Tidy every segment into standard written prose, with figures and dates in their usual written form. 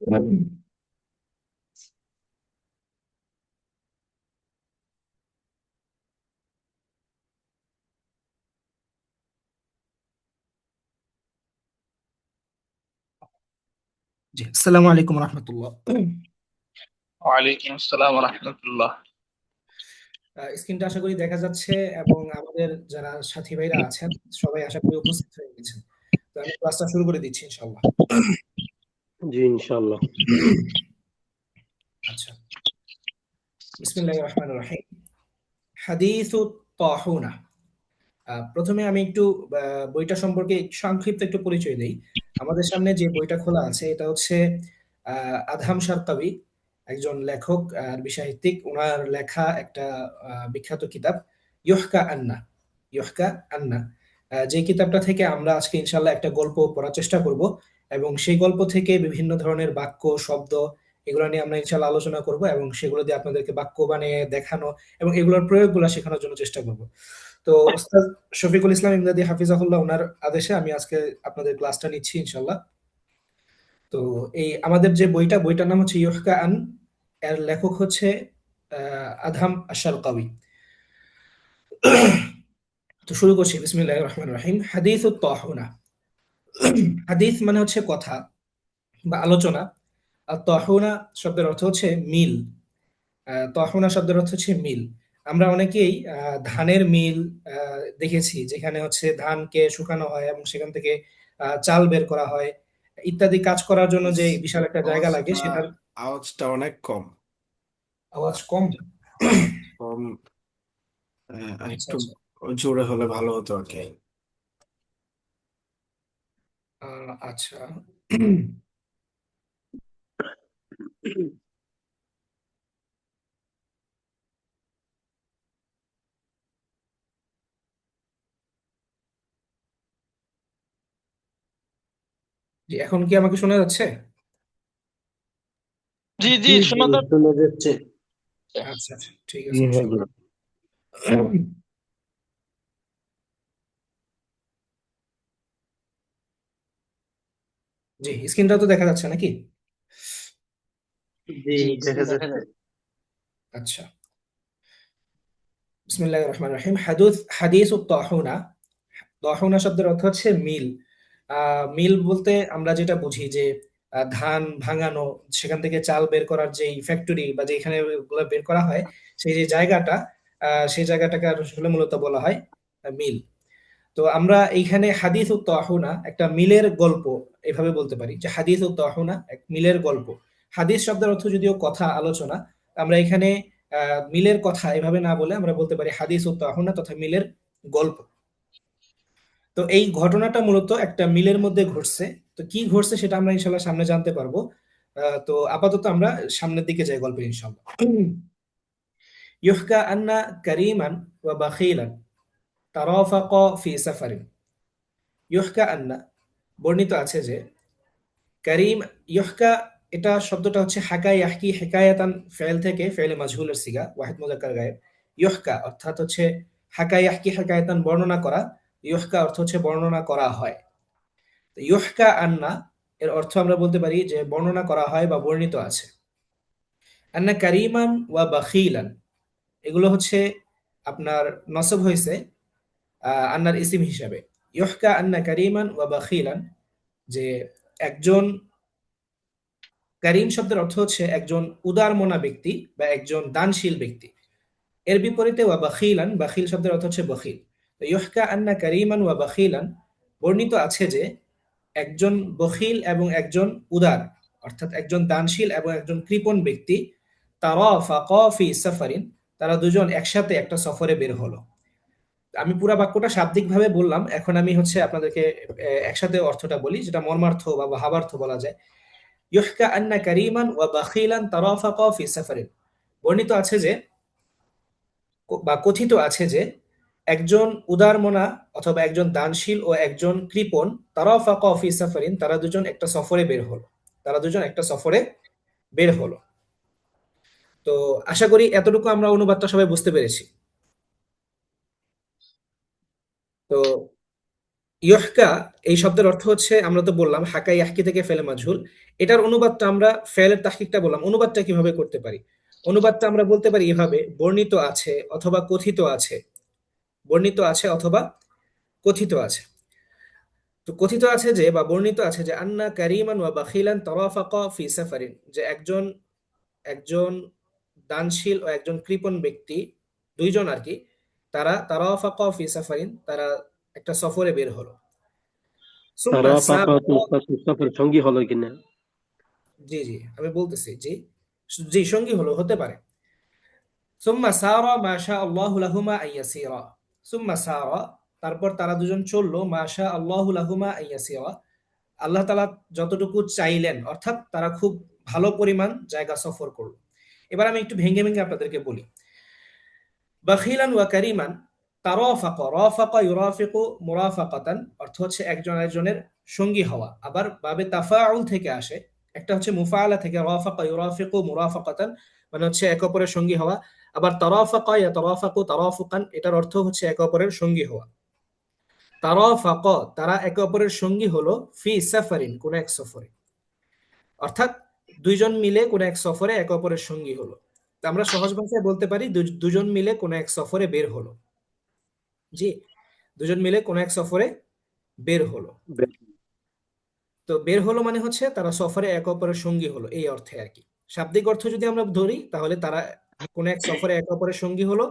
জি, আসসালামু আলাইকুম রহমতুল্লাহ। ওয়ালাইকুম আসসালাম রহমতুল্লাহ। স্ক্রিনটা আশা করি দেখা যাচ্ছে, এবং আমাদের যারা সাথী ভাইরা আছেন সবাই আশা করি উপস্থিত হয়ে গেছেন। তো আমি ক্লাসটা শুরু করে দিচ্ছি ইনশাআল্লাহ। জি ইনশাআল্লাহ। আচ্ছা, বিসমিল্লাহির রহমানির রহিম। হাদিসুত তাহুনা। প্রথমে আমি একটু বইটা সম্পর্কে সংক্ষিপ্ত একটু পরিচয় দেই। আমাদের সামনে যে বইটা খোলা আছে এটা হচ্ছে আদহাম সারকাবি, একজন লেখক আরবি সাহিত্যিক, ওনার লেখা একটা বিখ্যাত কিতাব ইহকা আন্না। ইহকা আন্না, যে কিতাবটা থেকে আমরা আজকে ইনশাল্লাহ একটা গল্প পড়ার চেষ্টা করব, এবং সেই গল্প থেকে বিভিন্ন ধরনের বাক্য, শব্দ, এগুলো নিয়ে আমরা ইনশাল্লাহ আলোচনা করব, এবং সেগুলো দিয়ে আপনাদেরকে বাক্য বানিয়ে দেখানো এবং এগুলোর প্রয়োগগুলো শেখানোর জন্য চেষ্টা করব। তো ওস্তাদ শফিকুল ইসলাম ইমদাদি হাফিজাহুল্লাহ ওনার আদেশে আমি আজকে আপনাদের ক্লাসটা নিচ্ছি ইনশাল্লাহ। তো এই আমাদের যে বইটার নাম হচ্ছে ইহকা আন, এর লেখক হচ্ছে আদহাম আশ-শারকাওয়ি। তো শুরু করছি, বিসমিল্লাহির রহমানির রহিম। হাদিসুত তাহুনা। হাদিস মানে হচ্ছে কথা বা আলোচনা, আর তাহুনা শব্দের অর্থ হচ্ছে মিল। তহনা শব্দের অর্থ হচ্ছে মিল। আমরা অনেকেই ধানের মিল দেখেছি, যেখানে হচ্ছে ধানকে শুকানো হয় এবং সেখান থেকে চাল বের করা হয় ইত্যাদি কাজ করার জন্য যে বিশাল একটা জায়গা লাগে আওয়াজটা সেটার। আওয়াজটা অনেক কম। আওয়াজ কম? কম। আচ্ছা একটু আচ্ছা। জোরে হলে ভালো হতো আর কি। আচ্ছা। জি, এখন কি আমাকে শোনা যাচ্ছে? জি জি, জি জি শোনা যাচ্ছে। শোনা যাচ্ছে। আচ্ছা আচ্ছা, ঠিক জি আছে হ্যাঁ জি। ইনশাআল্লাহ। জি, স্ক্রিনটা তো দেখা যাচ্ছে নাকি? জি জি, দেখা দেখা যাচ্ছে। যাচ্ছে। আচ্ছা, বিসমিল্লাহির রহমানির রহিম। হাদিসুত তাহুনা। দহনা শব্দের অর্থ হচ্ছে মিল। মিল বলতে আমরা যেটা বুঝি যে ধান ভাঙানো, সেখান থেকে চাল বের করার যে ফ্যাক্টরি বা যেখানে ওগুলো বের করা হয়, সেই যে জায়গাটা, সেই জায়গাটাকে আসলে মূলত বলা হয় মিল। তো আমরা এইখানে হাদিস ও তহনা একটা মিলের গল্প এভাবে বলতে পারি, যে হাদিস ও তহনা এক মিলের গল্প। হাদিস শব্দের অর্থ যদিও কথা, আলোচনা, আমরা এখানে মিলের কথা এভাবে না বলে আমরা বলতে পারি হাদিস ও তহনা তথা মিলের গল্প। তো এই ঘটনাটা মূলত একটা মিলের মধ্যে ঘটছে। তো কি ঘটছে সেটা আমরা ইনশাল্লাহ সামনে জানতে পারবো। তো আপাতত আমরা সামনের দিকে যাই গল্পের ইনশাল্লাহ। ইহকা আন্না কারিমান ওয়া বাখিলান তারাফাকা ফি সাফারিন। ইহকা আন্না, বর্ণিত আছে যে, কারিম, ইহকা, এটা শব্দটা হচ্ছে হাকা ইয়াহকি হিকায়াতান ফেল থেকে, ফেলে মাজহুলের সিগা, ওয়াহিদ মুজাক্কার গায়েব। ইহকা অর্থাৎ হচ্ছে হাকা ইয়াহকি হিকায়াতান বর্ণনা করা, ইহকা অর্থ হচ্ছে বর্ণনা করা হয়। ইহকা আন্না এর অর্থ আমরা বলতে পারি যে বর্ণনা করা হয় বা বর্ণিত আছে। আন্না কারিমান ওয়া বাখিলান, এগুলো হচ্ছে আপনার নসব হয়েছে আন্নার ইসিম হিসাবে। ইহকা আন্না কারিমান ওয়া বাখিলান, যে একজন, কারিম শব্দের অর্থ হচ্ছে একজন উদারমনা ব্যক্তি বা একজন দানশীল ব্যক্তি। এর বিপরীতে ওয়া বাখিলান, বাখিল শব্দের অর্থ হচ্ছে বখিল। তো ইহকা আন্না কারিমান ওয়া বাখিলান, বর্ণিত আছে যে একজন বখিল এবং একজন উদার, অর্থাৎ একজন দানশীল এবং একজন কৃপণ ব্যক্তি, তারাফাকা ফি সাফারিন, তারা দুজন একসাথে একটা সফরে বের হলো। আমি পুরা বাক্যটা শাব্দিকভাবে বললাম, এখন আমি হচ্ছে আপনাদেরকে একসাথে অর্থটা বলি, যেটা মর্মার্থ বা ভাবার্থ বলা যায়। ইহকা আন্না কারিমান ওয়া বাখিলান তারাফাকা ফি সাফারিন, বর্ণিত আছে যে, বা কথিত আছে যে, একজন উদারমনা অথবা একজন দানশীল ও একজন কৃপণ, তারাফাকা ফি সাফারিন, তারা দুজন একটা সফরে বের হলো। তারা দুজন একটা সফরে বের হলো। তো আশা করি এতটুকু আমরা অনুবাদটা সবাই বুঝতে পেরেছি। তো ইহকা এই শব্দের অর্থ হচ্ছে, আমরা তো বললাম হাকা ইয়াহকি থেকে ফেলে মাজহুল। এটার অনুবাদটা আমরা ফেলের তাহকিকটা বললাম, অনুবাদটা কিভাবে করতে পারি? অনুবাদটা আমরা বলতে পারি এভাবে: বর্ণিত আছে অথবা কথিত আছে, বর্ণিত আছে অথবা কথিত আছে। তো কথিত আছে যে, বা বর্ণিত আছে যে, আন্না কারিমান ওয়া বাখিলান তারাফাকা ফি সাফারিন, যে একজন একজন দানশীল ও একজন কৃপণ ব্যক্তি, দুইজন আর কি, তারা তারাফাকা ফি সাফারিন, তারা একটা সফরে বের হলো। সুম্মা তারা ফাঁকা সারা, সফরের সঙ্গী হলো কিনা? জি জি আমি বলতেছি, জি জি সঙ্গী হলো, হতে পারে। সুম্মা সারা মা শা আল্লাহু লাহুমা আইয়াসিরা, সুম্মা সারা, তারপর তারা দুজন চললো, মা শা আল্লাহু লাহুমা আইয়াসিরা, আল্লাহ তাআলা যতটুকু চাইলেন, অর্থাৎ তারা খুব ভালো পরিমাণ জায়গা সফর করলো। এবার আমি একটু ভেঙে ভেঙে আপনাদেরকে বলি। বাখিলান ওয়া কারিমান, তারাফাকা, রাফাকা ইউরাফিকু মুরাফাকাতান, অর্থ হচ্ছে একজন আরেকজনের সঙ্গী হওয়া। আবার বাবে তাফাউল থেকে আসে, একটা হচ্ছে মুফাআলা থেকে, রাফাকা ইউরাফিকু মুরাফাকাতান, মানে হচ্ছে একে অপরের সঙ্গী হওয়া। আবার তারাফাকা ইয়াতারাফাকু তারাফুকান, এটার অর্থ হচ্ছে একে অপরের সঙ্গী হওয়া। তারাফাকা, তারা একে অপরের সঙ্গী হলো, ফি সাফারিন, কোন এক সফরে, অর্থাৎ দুইজন মিলে কোন এক সফরে একে অপরের সঙ্গী হলো। তা আমরা সহজ ভাষায় বলতে পারি দুজন মিলে কোন এক সফরে বের হলো। জি, দুজন মিলে কোন এক সফরে বের হলো। তো বের হলো মানে হচ্ছে তারা সফরে একে অপরের সঙ্গী হলো, এই অর্থে আর কি। শাব্দিক অর্থ যদি আমরা ধরি, তাহলে তারা কোন এক সফরে একে অপরের সঙ্গী হলো।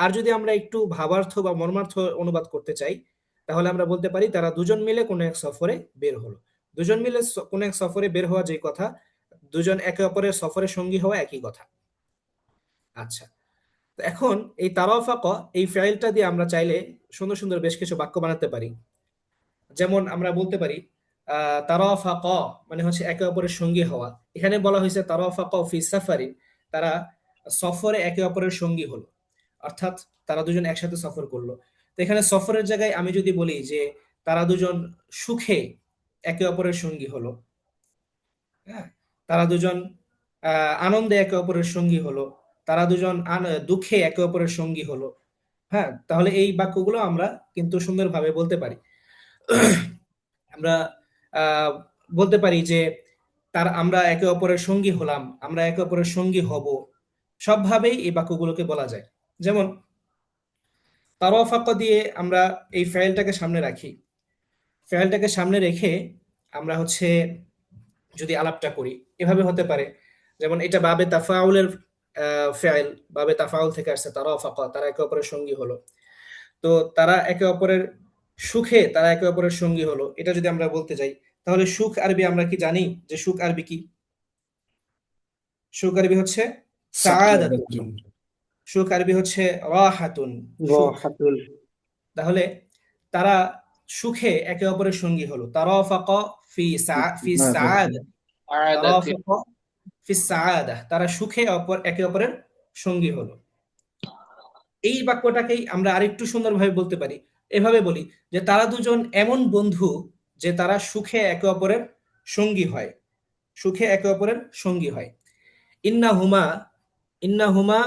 আর যদি আমরা একটু ভাবার্থ বা মর্মার্থ অনুবাদ করতে চাই, তাহলে আমরা বলতে পারি তারা দুজন মিলে কোন এক সফরে বের হলো। দুজন মিলে কোন এক সফরে বের হওয়া যে কথা, দুজন একে অপরের সফরে সঙ্গী হওয়া একই কথা। আচ্ছা, তো এখন এই তারাফাকা, এই ফাইলটা দিয়ে আমরা চাইলে সুন্দর সুন্দর বেশ কিছু বাক্য বানাতে পারি। যেমন আমরা বলতে পারি তারাফাকা মানে হচ্ছে একে অপরের সঙ্গী হওয়া। এখানে বলা হয়েছে তারাফাকা ফি সাফারিন, তারা সফরে একে অপরের সঙ্গী হলো, অর্থাৎ তারা দুজন একসাথে সফর করলো। তো এখানে সফরের জায়গায় আমি যদি বলি যে তারা দুজন সুখে একে অপরের সঙ্গী হলো, হ্যাঁ, তারা দুজন আনন্দে একে অপরের সঙ্গী হলো, তারা দুজন দুঃখে একে অপরের সঙ্গী হলো, হ্যাঁ, তাহলে এই বাক্যগুলো আমরা কিন্তু সুন্দরভাবে বলতে পারি। আমরা আহ, বলতে পারি যে আমরা একে অপরের সঙ্গী হলাম, আমরা একে অপরের সঙ্গী হব, সবভাবেই এই বাক্যগুলোকে বলা যায়। যেমন তারাফাকা দিয়ে আমরা এই ফাইলটাকে সামনে রাখি, ফাইলটাকে সামনে রেখে আমরা হচ্ছে যদি আলাপটা করি, এভাবে হতে পারে। যেমন এটা বাবে তাফাউলের ফাইল, বাবে তাফাউল থেকে আসছে তারাফাকা, তারা একে অপরের সঙ্গী হলো। তো তারা একে অপরের সুখে তারা একে অপরের সঙ্গী হলো, এটা যদি আমরা বলতে যাই, তাহলে সুখ আরবি আমরা কি জানি যে সুখ আরবি কি? সুখ আরবি হচ্ছে সাআদাতুন, সাআদাতুন। সুখ আরবি হচ্ছে রাহাতুন, সুখ। রাহাতুল। তাহলে তারা সুখে একে অপরের সঙ্গী হলো, তারাফাকা ফি ফি সাআদা, عادة তারাফাকা ফি সাআদা, তারা সুখে একে অপরের সঙ্গী হলো। এই বাক্যটাকেই আমরা আরেকটু সুন্দরভাবে বলতে পারি, এভাবে বলি যে তারা দুজন এমন বন্ধু যে তারা সুখে একে অপরের সঙ্গী হয়, সুখে একে অপরের সঙ্গী হয়। ইন্না হুমা, ইন্না হুমা,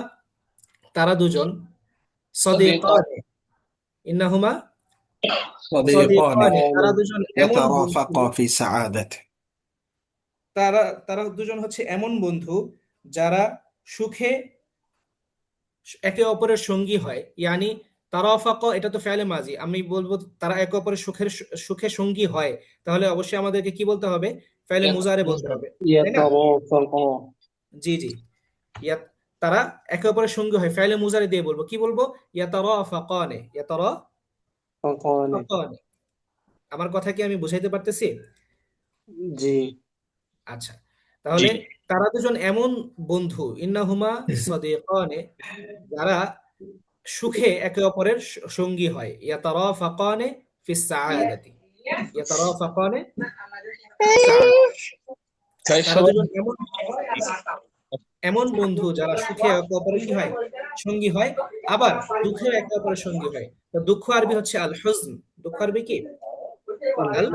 তারা দুজন, صديقان সদিকানে, ইন্না হুমা صديقان সদিকানে, তারা দুজন এমন বন্ধু, يترافقا في سعادته. তারা তারা দুজন হচ্ছে এমন বন্ধু যারা সুখে একে অপরের সঙ্গী হয়। ইয়ানি তারাফাক, এটা তো ফেলে মাজি, আমি বলবো তারা একে অপরের সুখে সঙ্গী হয়, তাহলে অবশ্যই আমাদেরকে কি বলতে হবে? ফেলে মুজারে বলতে হবে, তাই না? ইয়াতারাফাকা। জি জি, ইয়া, তারা একে অপরের সঙ্গী হয়, ফেলে মুজারে দিয়ে বলবো, কি বলবো? ইয়াতারাফাকানে, ফাকানে। ইয়াতারাফাকানে। আমার কথা কি আমি বুঝাইতে পারতেছি? জি। আচ্ছা, জি তাহলে তারা দুজন এমন বন্ধু, ইন্নাহুমা সাদিকানে, যারা সুখে একে অপরের সঙ্গী হয়, ইয়াতারাফাকানে ফিস সাআদাতি, ইয়াতারাফাকানে ফিস সাআদাতি। তারা দুজন এমন এমন বন্ধু যারা সুখে একে অপরের কি হয়? সঙ্গী হয়, আবার দুঃখে একে অপরের সঙ্গী হয়। তো দুঃখ আরবি হচ্ছে আল হুজন, দুঃখ আরবি কি? আল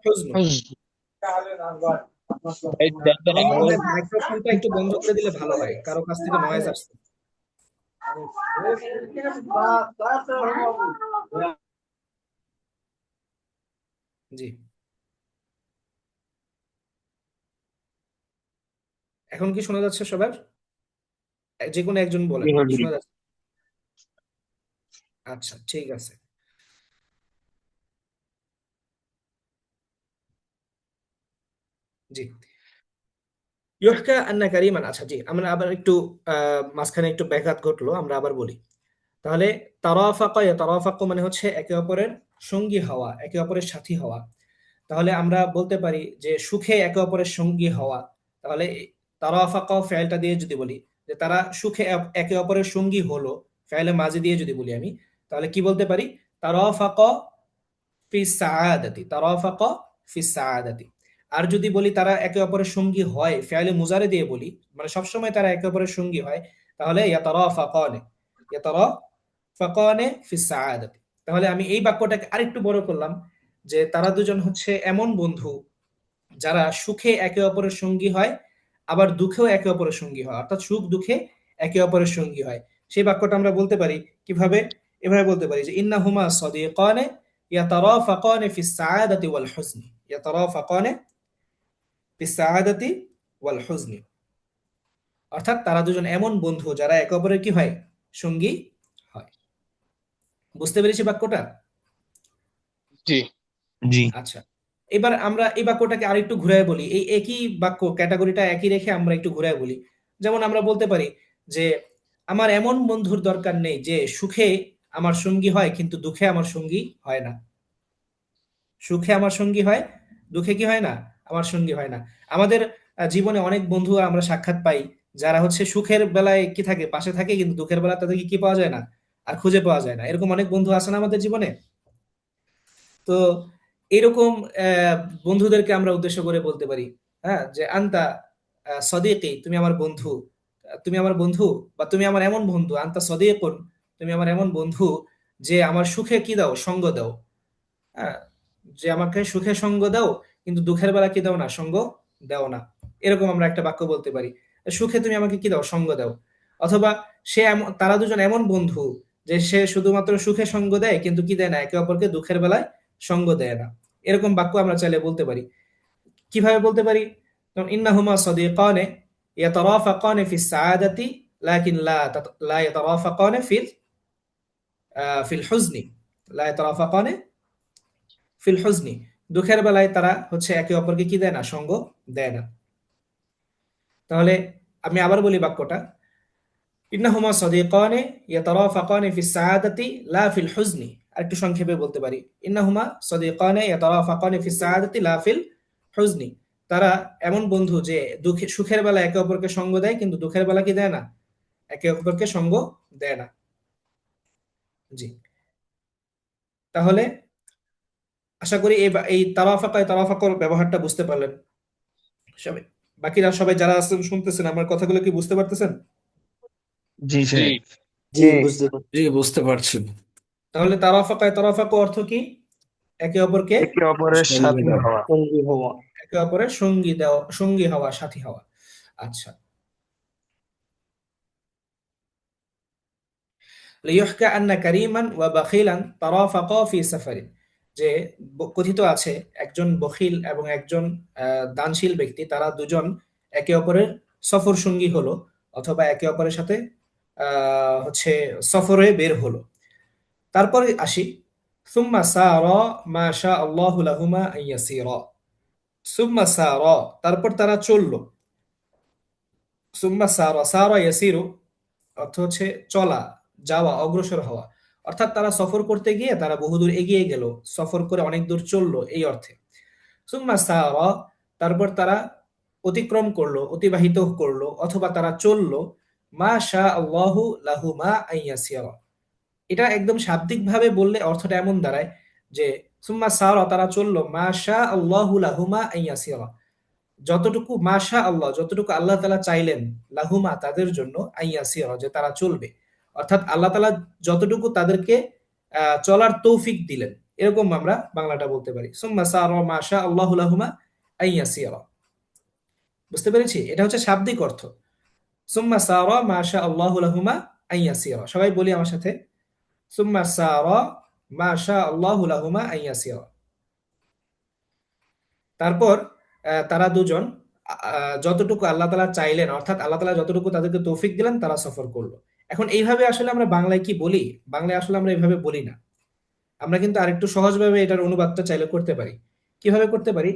হুজন। حزن আমার মনে হয় মাইক্রোফোনটা একটু বন্ধ করে দিলে ভালো হয়, কারো কাছ থেকে নয়েজ আসছে। জি, এখন কি শোনা যাচ্ছে সবার? যে কোনো একজন বলেন, শোনা যাচ্ছে? আচ্ছা, ঠিক আছে। জি, ইউহকা আন্না কারিমান, আচ্ছা জি, আমরা আবার একটু মাঝখানে একটু ব্যাঘাত ঘটলো, আমরা আবার বলি। তাহলে তারাফাকা ইয়াতারাফাকু মানে হচ্ছে একে অপরের সঙ্গী হওয়া, একে অপরের সাথী হওয়া। তাহলে আমরা বলতে পারি যে সুখে একে অপরের সঙ্গী হওয়া। তাহলে তারাফাকা ফেলটা দিয়ে যদি বলি যে তারা সুখে একে অপরের সঙ্গী হলো, ফেলে মাঝি দিয়ে যদি বলি আমি, তাহলে কি বলতে পারি? তারাফাকা ফি সাআদাতি, তারাফাকা ফি সাআদাতি। আর যদি বলি তারা একে অপরের সঙ্গী হয়, ফেলে মুজারে দিয়ে বলি, মানে সবসময় তারা একে অপরের সঙ্গী হয়, তাহলে ইয়াতারাফাকানে, ইয়াতারাফাকানে ফি সাআদাতি। তাহলে আমি এই বাক্যটাকে আরেকটু বড় করলাম, যে তারা দুজন হচ্ছে এমন বন্ধু যারা সুখে একে অপরের সঙ্গী হয়, আবার দুঃখেও একে অপরের সঙ্গী হয়, অর্থাৎ সুখ দুঃখে একে অপরের সঙ্গী হয়। সেই বাক্যটা আমরা বলতে পারি কিভাবে? এভাবে বলতে পারি যে ইন্নাহুমা সাদিকানে ইয়াতারাফাকানে ফিস সাআদাতি ওয়াল হুজনি, ইয়াতারাফাকানে ফিস সাআদাতি ওয়াল হুজনি। অর্থাৎ তারা দুজন এমন বন্ধু যারা একে অপরের কি হয়? সঙ্গী হয়। বুঝতে পেরেছি বাক্যটা? জি, জি, আচ্ছা, এবার আমরা এই বাক্যটাকে আরেকটু ঘুরায় বলি, এই একই বাক্য ক্যাটাগরিটা একই রেখে আমরা একটু ঘুরায় বলি। যেমন আমরা বলতে পারি যে আমার এমন বন্ধুর দরকার নেই যে সুখে আমার সঙ্গী হয় কিন্তু দুঃখে আমার সঙ্গী হয় না। সুখে আমার সঙ্গী হয়, দুঃখে কি হয় না? আমার সঙ্গী হয় না। আমাদের জীবনে অনেক বন্ধু আমরা সাক্ষাৎ পাই যারা হচ্ছে সুখের বেলায় কি থাকে, পাশে থাকে, কিন্তু দুঃখের বেলা তাদেরকে কি পাওয়া যায় না, আর খুঁজে পাওয়া যায় না। এরকম অনেক বন্ধু আছে না আমাদের জীবনে? তো এরকম আহ, বন্ধুদেরকে আমরা উদ্দেশ্য করে বলতে পারি, হ্যাঁ, যে আন্তা সদিকি, তুমি আমার বন্ধু। তুমি আমার বন্ধু, বা তুমি আমার এমন বন্ধু, আন্তা সদিকুন, তুমি আমার এমন বন্ধু যে আমার সুখে কি দাও? সঙ্গ দাও। হ্যাঁ, যে আমাকে সুখে সঙ্গ দাও, কিন্তু দুঃখের বেলা কি দাও না? সঙ্গ দাও না। এরকম আমরা একটা বাক্য বলতে পারি, সুখে তুমি আমাকে কি দাও? সঙ্গ দাও। অথবা তারা দুজন এমন বন্ধু যে সে শুধুমাত্র সুখে সঙ্গ দেয় কিন্তু কি দেয় না? একে অপরকে দুঃখের বেলায় সঙ্গ দেয় না। এরকম বাক্য আমরা চাইলে বলতে পারি। কিভাবে বলতে পারি? যেমন ইন্নাহুমা সাদিকানে ইয়াতারাফাকানে ফিস সাআদাতি লাকিন লা ইয়াতারাফাকানে ফিল হুজনি, লা ইয়াতারাফাকানে ফিল হুজনি। দুঃখের বেলায় তারা হচ্ছে একে অপরকে কি দেয় না? সঙ্গ দেয় না। তাহলে আমি আবার বলি বাক্যটা, ইন্নাহুমা সাদিকানে ইয়াতারাফাকানে ফিস সাআদাতি লা ফিল হুজনি। আরেকটু সংক্ষেপে বলতে পারি, ইন্নাহুমা সাদিকানে ইয়াতারাফাকানে ফিস সাআদাতি লা ফিল হুজনি। তারা এমন বন্ধু যে সুখের বেলা একে অপরকে সঙ্গ দেয় কিন্তু দুঃখের বেলা কি দেয় না? একে অপরকে সঙ্গ দেয় না। জি, তাহলে আশা করি এই তারাফাকর ব্যবহারটা বুঝতে পারলেন সবাই। বাকিরা সবাই যারা আছেন শুনতেছেন আমার কথাগুলো কি বুঝতে পারতেছেন? জি জি, স্যার, জি বুঝতে পারছি। জি বুঝতে পারছি। তাহলে তারাফাকু অর্থ কি? একে অপরকে একে অপরের সঙ্গী সাথী দাও। হওয়া। সঙ্গী হওয়া। একে অপরের সঙ্গী দেওয়া, সঙ্গী হওয়া, সাথী হওয়া। আচ্ছা, লিইহকা আন্না কারীমান ওয়া বাখিলান তারাফাকা ফি সাফারিন, যে কথিত আছে একজন বখিল এবং একজন দানশীল ব্যক্তি, তারা দুজন একে অপরের সফর সঙ্গী হলো, অথবা একে অপরের সাথে হচ্ছে সফরে বের হলো। তারপরে আসি, সুম্মা সারা মা শা আল্লাহু লাহুমা আন ইয়াসিরা। সুম্মা সারা, তারপর তারা চলল। সুম্মা সারা, সারা ইয়াসিরু অর্থ হচ্ছে চলা, যাওয়া, অগ্রসর হওয়া। অর্থাৎ তারা সফর করতে গিয়ে তারা বহুদূর এগিয়ে গেল, সফর করে অনেক দূর চললো, এই অর্থে। সুম্মা সারা, তারপর তারা অতিক্রম করলো, অতিবাহিত করলো, অথবা তারা চললো, মা শা আল্লাহু লাহুমা আন ইয়াসিরা। এটা একদম শাব্দিকভাবে বললে অর্থটা এমন দাঁড়ায় যে সুম্মা সারা, তারা চললো, মা শা আল্লাহু লাহুমা আন ইয়াসিরা, যতটুকু মাশা আল্লাহ, যতটুকু আল্লাহ তাআলা চাইলেন, লাহুমা তাদের জন্য, আইয়াসিরা যে তারা চলবে। অর্থাৎ আল্লাহ তাআলা যতটুকু তাদেরকে চলার তৌফিক দিলেন, এরকম আমরা বাংলাটা বলতে পারি, সুম্মা সারা মাশা আল্লাহু লাহুমা আইয়াসিরা। বুঝতে পেরেছি? এটা হচ্ছে শাব্দিক অর্থ, সুম্মা সারা মাশা আল্লাহু লাহুমা আইয়াসিরা। সবাই বলি আমার সাথে, সুম্মা সারা মাশা আল্লাহু লাহুমা আইয়াসিরা। তারপর তারা দুজন যতটুকু আল্লাহ তাআলা চাইলেন, অর্থাৎ আল্লাহ তাআলা যতটুকু তাদেরকে তৌফিক দিলেন তারা সফর করলো। এখন এইভাবে আসলে আমরা বাংলায় কি বলি? বাংলায় আসলে আমরা এইভাবে বলি না। আমরা কিন্তু আরেকটু সহজভাবে এটার অনুবাদটা চাইলে করতে পারি। কিভাবে করতে পারি?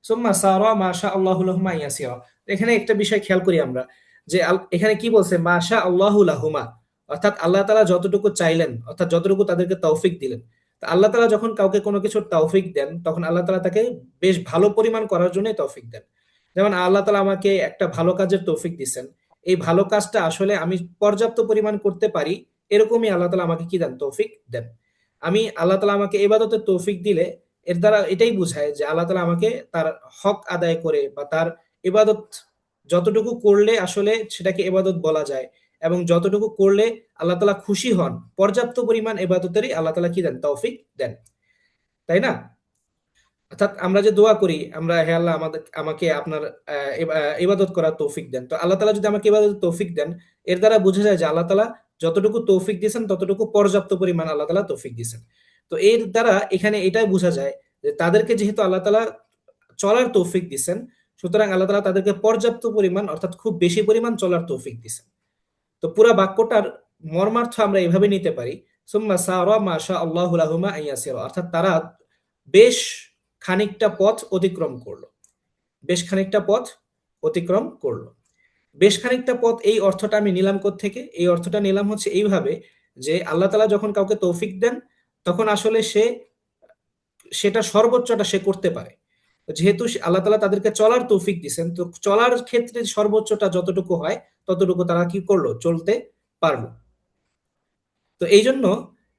সুম্মা সারা মাশা আল্লাহু লাহুমা ইয়াসিরা। এখানে একটা বিষয় খেয়াল করি আমরা, যে এখানে কি বলছে? মাশা আল্লাহু লাহুমা, অর্থাৎ আল্লাহ তাআলা যতটুকু চাইলেন, অর্থাৎ যতটুকু তাদেরকে তৌফিক দিলেন। তো আল্লাহ তাআলা যখন কাউকে কোনো কিছুর তৌফিক দেন, তখন আল্লাহ তাআলা তাকে বেশ ভালো পরিমাণ করার জন্যই তৌফিক দেন। যেমন আল্লাহ তাআলা আমাকে একটা ভালো কাজের তৌফিক দিচ্ছেন, এই ভালো কাজটা আসলে আমি পর্যাপ্ত পরিমাণ করতে পারি, এরকমই আল্লাহ তাআলা আমাকে কি দেন? তৌফিক দেন। আমি আল্লাহ তাআলা আমাকে ইবাদতের তৌফিক দিলে এর দ্বারা এটাই বোঝায় যে আল্লাহ তাআলা আমাকে তার হক আদায় করে বা তার ইবাদত যতটুকু করলে আসলে সেটাকে ইবাদত বলা যায়, এবং যতটুকু করলে আল্লাহ তাআলা খুশি হন, পর্যাপ্ত পরিমাণ ইবাদতেরই আল্লাহ তাআলা কি দেন? তৌফিক দেন। তাই না? অর্থাৎ আমরা যে দোয়া করি, আমরা হে আল্লাহ আমাকে আপনার ইবাদত করার তৌফিক দেন, তো আল্লাহ তাআলা যদি আমাকে ইবাদতের তৌফিক দেন, এর দ্বারা বোঝা যায় যে আল্লাহ তাআলা যতটুকু তৌফিক দিয়েছেন ততটুকু পর্যাপ্ত পরিমাণ আল্লাহ তাআলা তৌফিক দিয়েছেন। তো এর দ্বারা এখানে এটাই বোঝা যায় যে তাদেরকে যেহেতু আল্লাহ তাআলা চলার তৌফিক দিয়েছেন, সুতরাং আল্লাহ তাআলা তাদেরকে পর্যাপ্ত পরিমাণ, অর্থাৎ খুব বেশি পরিমাণ চলার তৌফিক দিয়েছেন। তো পুরা বাক্যটার মর্মার্থ আমরা এভাবে নিতে পারি, সুম্মা সারা মাশা আল্লাহু লাহুমা আইয়াসিরা, অর্থাৎ তারা বেশ খানিকটা পথ অতিক্রম করলো। বেশ খানিকটা পথ অতিক্রম করলো। বেশ খানিকটা পথ, এই অর্থটা আমি নিলাম থেকে? এই অর্থটা নিলাম হচ্ছে এইভাবে, যে আল্লাহ তাআলা যখন কাউকে তৌফিক দেন, তখন আসলে সেটা সর্বোচ্চটা সে করতে পারে। যেহেতু আল্লাহ তাআলা তাদেরকে চলার তৌফিক দিয়েছেন, তো চলার ক্ষেত্রে সর্বোচ্চটা যতটুকু হয় ততটুকু তারা কি করলো? চলতে পারলো। তো এই জন্য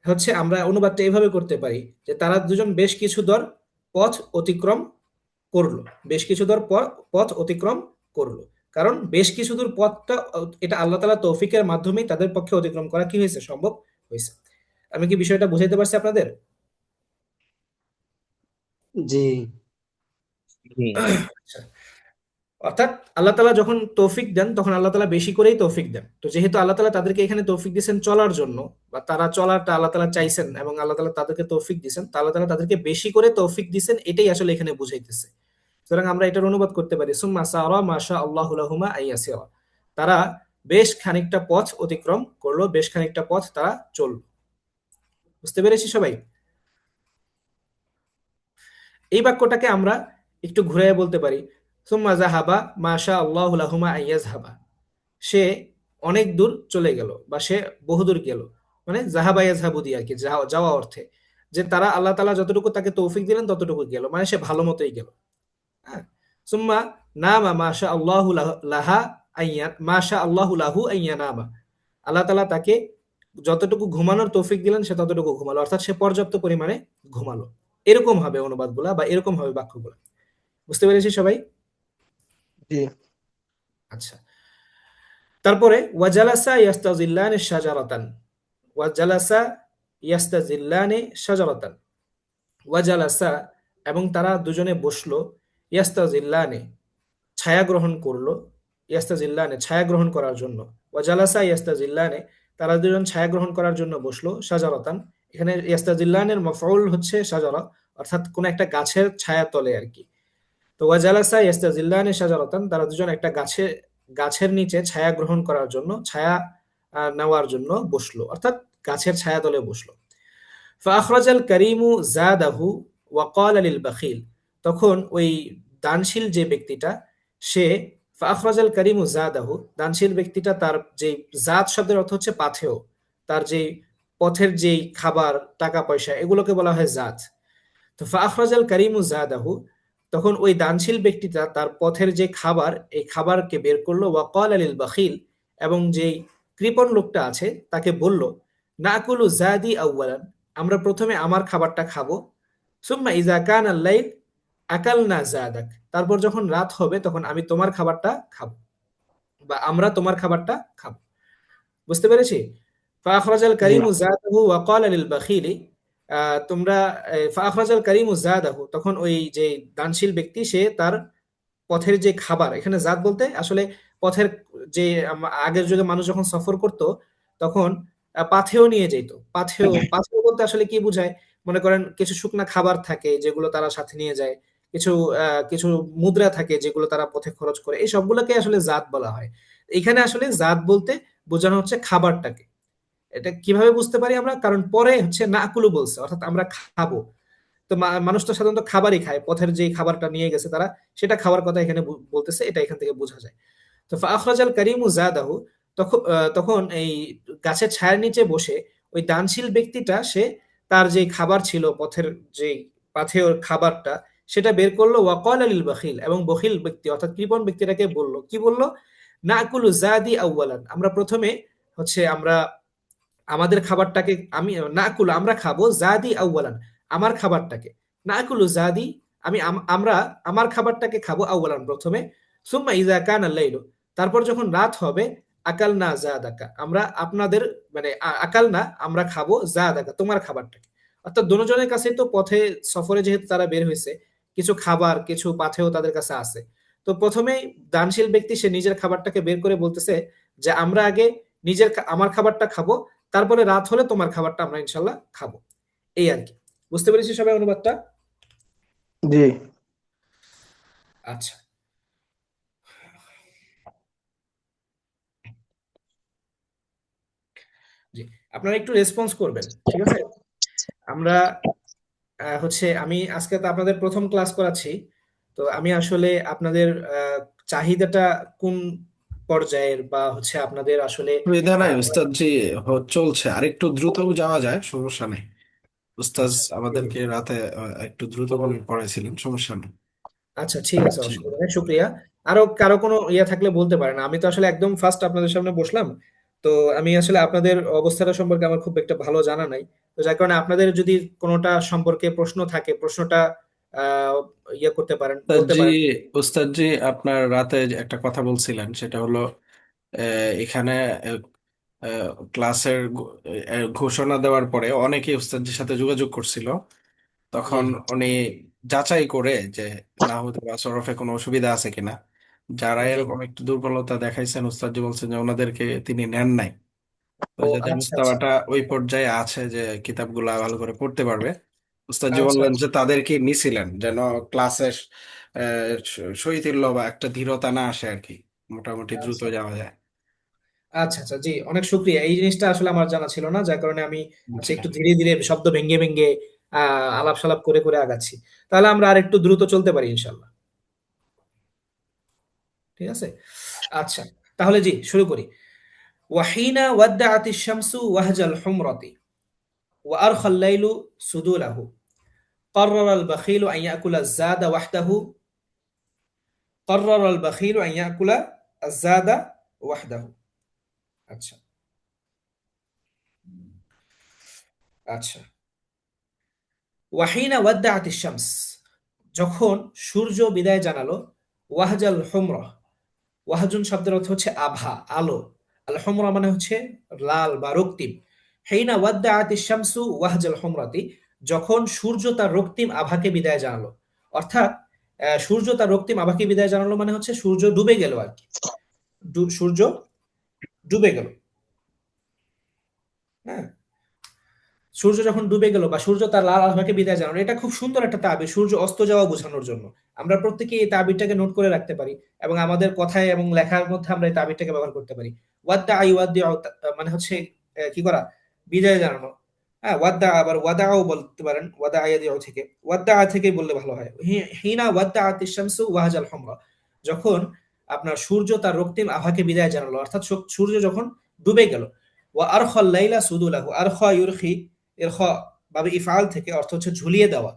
হচ্ছে আমরা অনুবাদটা এভাবে করতে পারি যে তারা দুজন বেশ কিছু দর পথ অতিক্রম করলো। বেশ কিছু দূর পথ অতিক্রম করলো। কারণ বেশ কিছু দূর পথটা এটা আল্লাহ তাআলা তৌফিকের মাধ্যমেই তাদের পক্ষে অতিক্রম করা কি হয়েছে? সম্ভব হয়েছে। আমি কি বিষয়টা বুঝাইতে পারছি আপনাদের? জি। জি আচ্ছা। অর্থাৎ আল্লাহ তাআলা যখন তৌফিক দেন, তখন আল্লাহ তাআলা বেশি করেই তৌফিক দেন। তো যেহেতু আল্লাহ তাআলা তাদেরকে এখানে তৌফিক দিয়েছেন চলার জন্য, বা তারা চলারটা আল্লাহ তাআলা চাইছেন এবং আল্লাহ তাআলা তাদেরকে তৌফিক দিয়েছেন, তো আল্লাহ তাআলা তাদেরকে বেশি করে তৌফিক দিয়েছেন, এটাই আসলে এখানে বুঝাইতেছে। সুতরাং আমরা এটার অনুবাদ করতে পারি, সুম্মা সারা মাশা আল্লাহু লাহুমা আইয়াসিরা। তারা বেশ খানিকটা পথ অতিক্রম করলো, বেশ খানিকটা পথ তারা চলল। বুঝতে পেরেছি সবাই? এই বাক্যটাকে আমরা একটু ঘুরাইয়া বলতে পারি, সুম্মা জাহাবা মাশা আল্লাহু লাহুমা আইয়াজহাবা। সে অনেক দূর চলে গেল, বা সে বহুদূর গেল, মানে জাহাবা ইয়াজহাবু দিয়ে আর কি, যাওয়া অর্থে, যে তারা আল্লাহ তাআলা যতটুকু তাকে তৌফিক দিলেন ততটুকু গেল, মানে সে ভালো মতোই গেল। হ্যাঁ। সুম্মা নামা মাশা আল্লাহু লাহা মাশা আল্লাহু লাহু আইয়া নামা। আল্লাহ তাআলা তাকে যতটুকু ঘুমানোর তৌফিক দিলেন সে ততটুকু ঘুমালো, অর্থাৎ সে পর্যাপ্ত পরিমাণে ঘুমালো। এরকম হবে অনুবাদগুলা, বা এরকম হবে বাক্যগুলা। বুঝতে পেরেছি সবাই? জি আচ্ছা। তারপরে ওয়াজালাসা ইয়াস্তাজিল্লানি শাজারাতান। ওয়াজালাসা ইয়াস্তাজিল্লানি শাজারাতান। ওয়াজালাসা, এবং তারা দুজনে বসলো, ইয়াস্তাজিল্লানি, ছায়া গ্রহণ করলো, ইয়াস্তাজিল্লানে, ছায়া গ্রহণ করার জন্য। ওয়াজালাসা ইয়াস্তাজিল্লানে, তারা দুজন ছায়া গ্রহণ করার জন্য বসলো, শাজারাতান। এখানে ইয়াস্তাজিল্লানের মাফউল হচ্ছে শাজারা, অর্থাৎ কোন একটা গাছের ছায়া তলে আর কি। তো ওয়াজালাসা ইয়াস্তাজিল্লানে শাজারাতান, তারা দুজন একটা গাছের নিচে ছায়া গ্রহণ করার জন্য, ছায়া নেওয়ার জন্য বসলো, অর্থাৎ গাছের ছায়া তলে বসলো। ফাখরাজাল কারিমু জাদাহু ওয়া ক্বালা লিল বাখিল। তখন ওই দানশীল যে ব্যক্তিটা, সে ফাখরাজাল কারিমু জাদাহু, দানশীল ব্যক্তিটা তার যে জাত শব্দের অর্থ হচ্ছে পাথেয়, তার যে পথের যেই খাবার টাকা পয়সা এগুলোকে বলা হয় জাত। তো ফাখরাজাল কারিমু জাদাহু, তখন ওই দানশীল ব্যক্তিটা তার পথের যে খাবার, এই খাবারকে বের করলো। ওয়া ক্বালা লিল বাখিল, এবং যেই কৃপণ লোকটা আছে তাকে বলল, নাকুলু জাদি আউয়ালান, আমরা প্রথমে আমার খাবারটা খাবো। সুম্মা ইজা কান আল্লাইল আকালনা জাদাক, তারপর যখন রাত হবে তখন আমি তোমার খাবারটা খাবো, বা আমরা তোমার খাবারটা খাবো। বুঝতে পেরেছি? ফাখরাজাল জি কারিমু জাদাহু ওয়া ক্বালা লিল বাখিলি, তোমরা ফাখরাজাল কারিমু জাদাহু, তখন ওই যে দানশীল ব্যক্তি সে তার পথের যে খাবার, এখানে জাত বলতে আসলে পথের যে আগের যুগে মানুষ যখন সফর করত তখন পাথেয় নিয়ে যেত। পাথেয় পাথেয় বলতে আসলে কি বোঝায়? মনে করেন কিছু শুকনা খাবার থাকে যেগুলো তারা সাথে নিয়ে যায়, কিছু কিছু মুদ্রা থাকে যেগুলো তারা পথে খরচ করে, এই সবগুলোকে আসলে জাত বলা হয়। এখানে আসলে জাত বলতে বোঝানো হচ্ছে খাবারটাকে। এটা কিভাবে বুঝতে পারি আমরা, কারণ পরে হচ্ছে নাকুলু বলছে, অর্থাৎ আমরা খাবো। তো মানুষ তো সাধারণত খাবারই খায়, পথের যে খাবারটা নিয়ে গেছে তারা সেটা খাওয়ার কথা এখানে বলতেছে, এটা এখান থেকে বোঝা যায়। তো ফাখরাজাল কারিমু জাদাহু, তখন এই গাছের ছায়ার নিচে বসে ওই দানশীল ব্যক্তিটা সে তার যে খাবার ছিল, পথের যে পাথেয় খাবারটা, সেটা বের করলো। ওয়াকাল আলিল বখিল, এবং বখিল ব্যক্তি অর্থাৎ কৃপণ ব্যক্তিটাকে বলল, কি বলল, নাকুলু জাদি আউয়ালান, আমরা প্রথমে হচ্ছে আমরা আমাদের খাবারটাকে, আমি নাকুলু আমরা খাবো, জাদি আউয়ালান আমার খাবারটাকে, নাকুলু জাদি আমরা আমার খাবারটাকে খাবো, আউয়ালান প্রথমে, সুম্মা ইজা কানা লাইলু, তারপর যখন রাত হবে, আকাল না জাদাকা আমরা আপনাদের মানে আকাল না আমরা খাবো, জাদাকা তোমার খাবারটাকে। অর্থাৎ দুজনের কাছে তো পথে সফরে যেহেতু তারা বের হয়েছে, কিছু খাবার কিছু পাথেও তাদের কাছে আছে। তো প্রথমেই দানশীল ব্যক্তি সে নিজের খাবারটাকে বের করে বলতেছে যে আমরা আগে আমার খাবারটা খাবো, তারপরে রাত হলে তোমার খাবারটা আমরা ইনশাল্লাহ খাবো। এই আর কি। বুঝতে পেরেছি সবাই অনুবাদটা? জি। আচ্ছা, জি, আপনারা একটু রেসপন্স করবেন, ঠিক আছে? আমরা হচ্ছে আমি আজকে তো আপনাদের প্রথম ক্লাস করাচ্ছি, তো আমি আসলে আপনাদের চাহিদাটা কোন পর্যায়ের, বা হচ্ছে আপনাদের আসলে সুবিধা নাই আহ, উস্তাদ জি, চলছে আর একটু দ্রুত যাওয়া যায়, সমস্যা নেই। উস্তাদ আচ্ছা ঠিক আমাদেরকে রাতে একটু দ্রুত করে পড়াইছিলেন, সমস্যা নেই। আচ্ছা ঠিক আছে, জি। অসুবিধা নেই, শুক্রিয়া। আরো কারো কোনো ইয়ে থাকলে বলতে পারেন, আমি তো আসলে একদম ফার্স্ট আপনাদের সামনে বসলাম, তো আমি আসলে আপনাদের অবস্থাটা সম্পর্কে আমার খুব একটা ভালো জানা নাই। তো যার কারণে আপনাদের যদি কোনোটা সম্পর্কে প্রশ্ন থাকে, প্রশ্নটা আহ ইয়ে করতে পারেন, উস্তাদ বলতে জি, পারেন। উস্তাদ জি আপনার রাতে যে একটা কথা বলছিলেন সেটা হলো এখানে ক্লাসের ঘোষণা দেওয়ার পরে অনেকেই উস্তাদজির সাথে যোগাযোগ করছিল, জি তখন উনি যাচাই করে যে নাহু বা সরফে কোনো অসুবিধা আছে কিনা। যারা জি। এরকম একটু দুর্বলতা দেখাইছেন উস্তাদজি বলছেন যে ওনাদেরকে তিনি নেন নাই। তো ও যাদের আচ্ছা আচ্ছা মুস্তাওয়াটা ওই পর্যায়ে আছে যে কিতাবগুলা ভালো করে পড়তে পারবে, উস্তাদজি আচ্ছা বললেন আচ্ছা যে তাদেরকে নিছিলেন যেন ক্লাসে শহীদুল্লাহ বা একটা ধীরতা না আসে আর কি, মোটামুটি দ্রুত আচ্ছা যাওয়া যায়। আচ্ছা আচ্ছা, জি অনেক শুক্রিয়া, এই জিনিসটা আসলে আমার জানা ছিল না, যার কারণে আমি আচ্ছা জি। একটু ধীরে ধীরে শব্দ ভেঙে ভেঙে আলাপ সালাপ করে করে আগাচ্ছি। তাহলে আমরা আর একটু দ্রুত চলতে পারি ইনশাল্লাহ, ঠিক আছে? আচ্ছা, তাহলে জি শুরু করি। ওয়াহিনা ওয়াদ্দাআতিশ শামসু ওয়াহজাল হুমরাতি ওয়া আরখাল লাইলু সুদুলাহু قرر البخيل أن يأكل الزاد وحده قرر البخيل أن يأكل الزاد وحده আচ্ছা আচ্ছা। ওয়াহিনা ওয়াদ্দাআতিশ শামস, যখন সূর্য বিদায় জানালো, ওয়াহজাল হুমরা, ওয়াহজুন শব্দের অর্থ হচ্ছে আভা, আলো, আল হুমরা মানে হচ্ছে লাল বা রক্তিম। হেইনা ওয়াদ্দাআতিশ শামসু ওয়াহজাল হুমরাতি, যখন সূর্য তার রক্তিম আভাকে বিদায় জানালো, অর্থাৎ সূর্য তার রক্তিম আভাকে বিদায় জানালো মানে হচ্ছে সূর্য ডুবে গেল আর কি, সূর্য ডুবে গেল। হ্যাঁ, সূর্য যখন ডুবে গেল বা সূর্য তার লাল আভাকে বিদায় জানালো, এটা খুব সুন্দর একটা তাবির, সূর্য অস্ত যাওয়া বোঝানোর জন্য। আমরা প্রত্যেকে এই তাবিরটাকে নোট করে রাখতে পারি, এবং আমাদের কথায় এবং লেখার মধ্যে আমরা এই তাবিরটাকে ব্যবহার করতে পারি। ওয়াদ্দা আই ওয়াদ্দি মানে হচ্ছে কি করা, বিদায় জানানো। হ্যাঁ, ওয়াদ্দা আবার ওয়াদাও বলতে পারেন, ওয়াদা আয়াদিও থেকে, ওয়াদ্দা থেকে বললে ভালো হয়। হিনা ওয়াদ্দা আতিশ শামসু ওয়াহাজাল হুমরা, যখন আপনার সূর্য তার রক্তিম আভাকে বিদায় জানালো, অর্থাৎ সূর্য যখন ডুবে গেল। ওয়া আরখাল লাইলা সুদুলাহু, আরখা ইউরখি, এর খ বাবে ইফআল থেকে অর্থ হচ্ছে ঝুলিয়ে দেওয়া।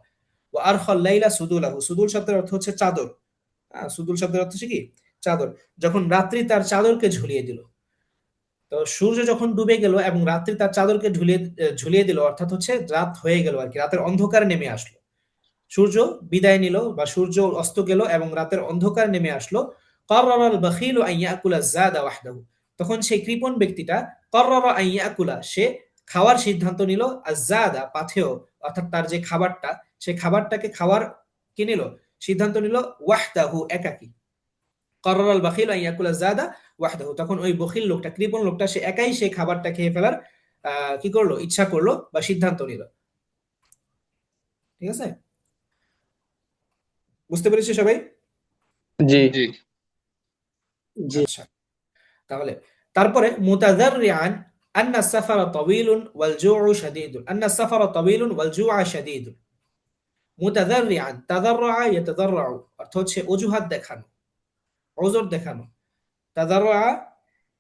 ও আর লাইলা সুদুলাহু, সুদুল শব্দের অর্থ হচ্ছে চাদর। সুদুল শব্দের অর্থ হচ্ছে কি, চাদর। যখন রাত্রি তার চাদরকে ঝুলিয়ে দিল, তো সূর্য যখন ডুবে গেল এবং রাত্রি তার চাদরকে ঝুলিয়ে দিল, অর্থাৎ হচ্ছে রাত হয়ে গেল আর কি, রাতের অন্ধকার নেমে আসলো। সূর্য বিদায় নিল বা সূর্য অস্ত গেল এবং রাতের অন্ধকার নেমে আসলো। ক্বাররাল বাখীলু আন ইয়াকুলা যাদা ওয়াহদাহু, তখন সেই কৃপণ ব্যক্তিটা, ক্বাররারা আন ইয়াকুলা সে খাওয়ার সিদ্ধান্ত নিল, আয-যাদা পাথেয়, অর্থাৎ তার যে খাবারটা, সেই খাবারটাকে খাওয়ার কি নিল, সিদ্ধান্ত নিল, ওয়াহদাহু একাকী। ক্বাররাল বাখীলু আন ইয়াকুলা যাদা ওয়াহদাহু, তখন ওই বখিল লোকটা, কৃপণ লোকটা, সে একাই সেই খাবারটা খেয়ে ফেলার কি করলো, ইচ্ছা করলো বা সিদ্ধান্ত নিল। ঠিক আছে? বুঝতে পেরেছি সবাই? জি জি জি আচ্ছা, তাহলে তারপরে মুতাযাররিআন আন্না সাফারা তাওয়ীলুন ওয়াল জু'উ শাদীদুন, আন্না সাফারা তাওয়ীলুন ওয়াল জু'আ শাদীদুন। মুতাযাররিআন, তাযাররাআ ইয়াতাযাররাউ অর্থ হচ্ছে অজুহাত দেখানো, ওজর দেখানো। তাযাররাআ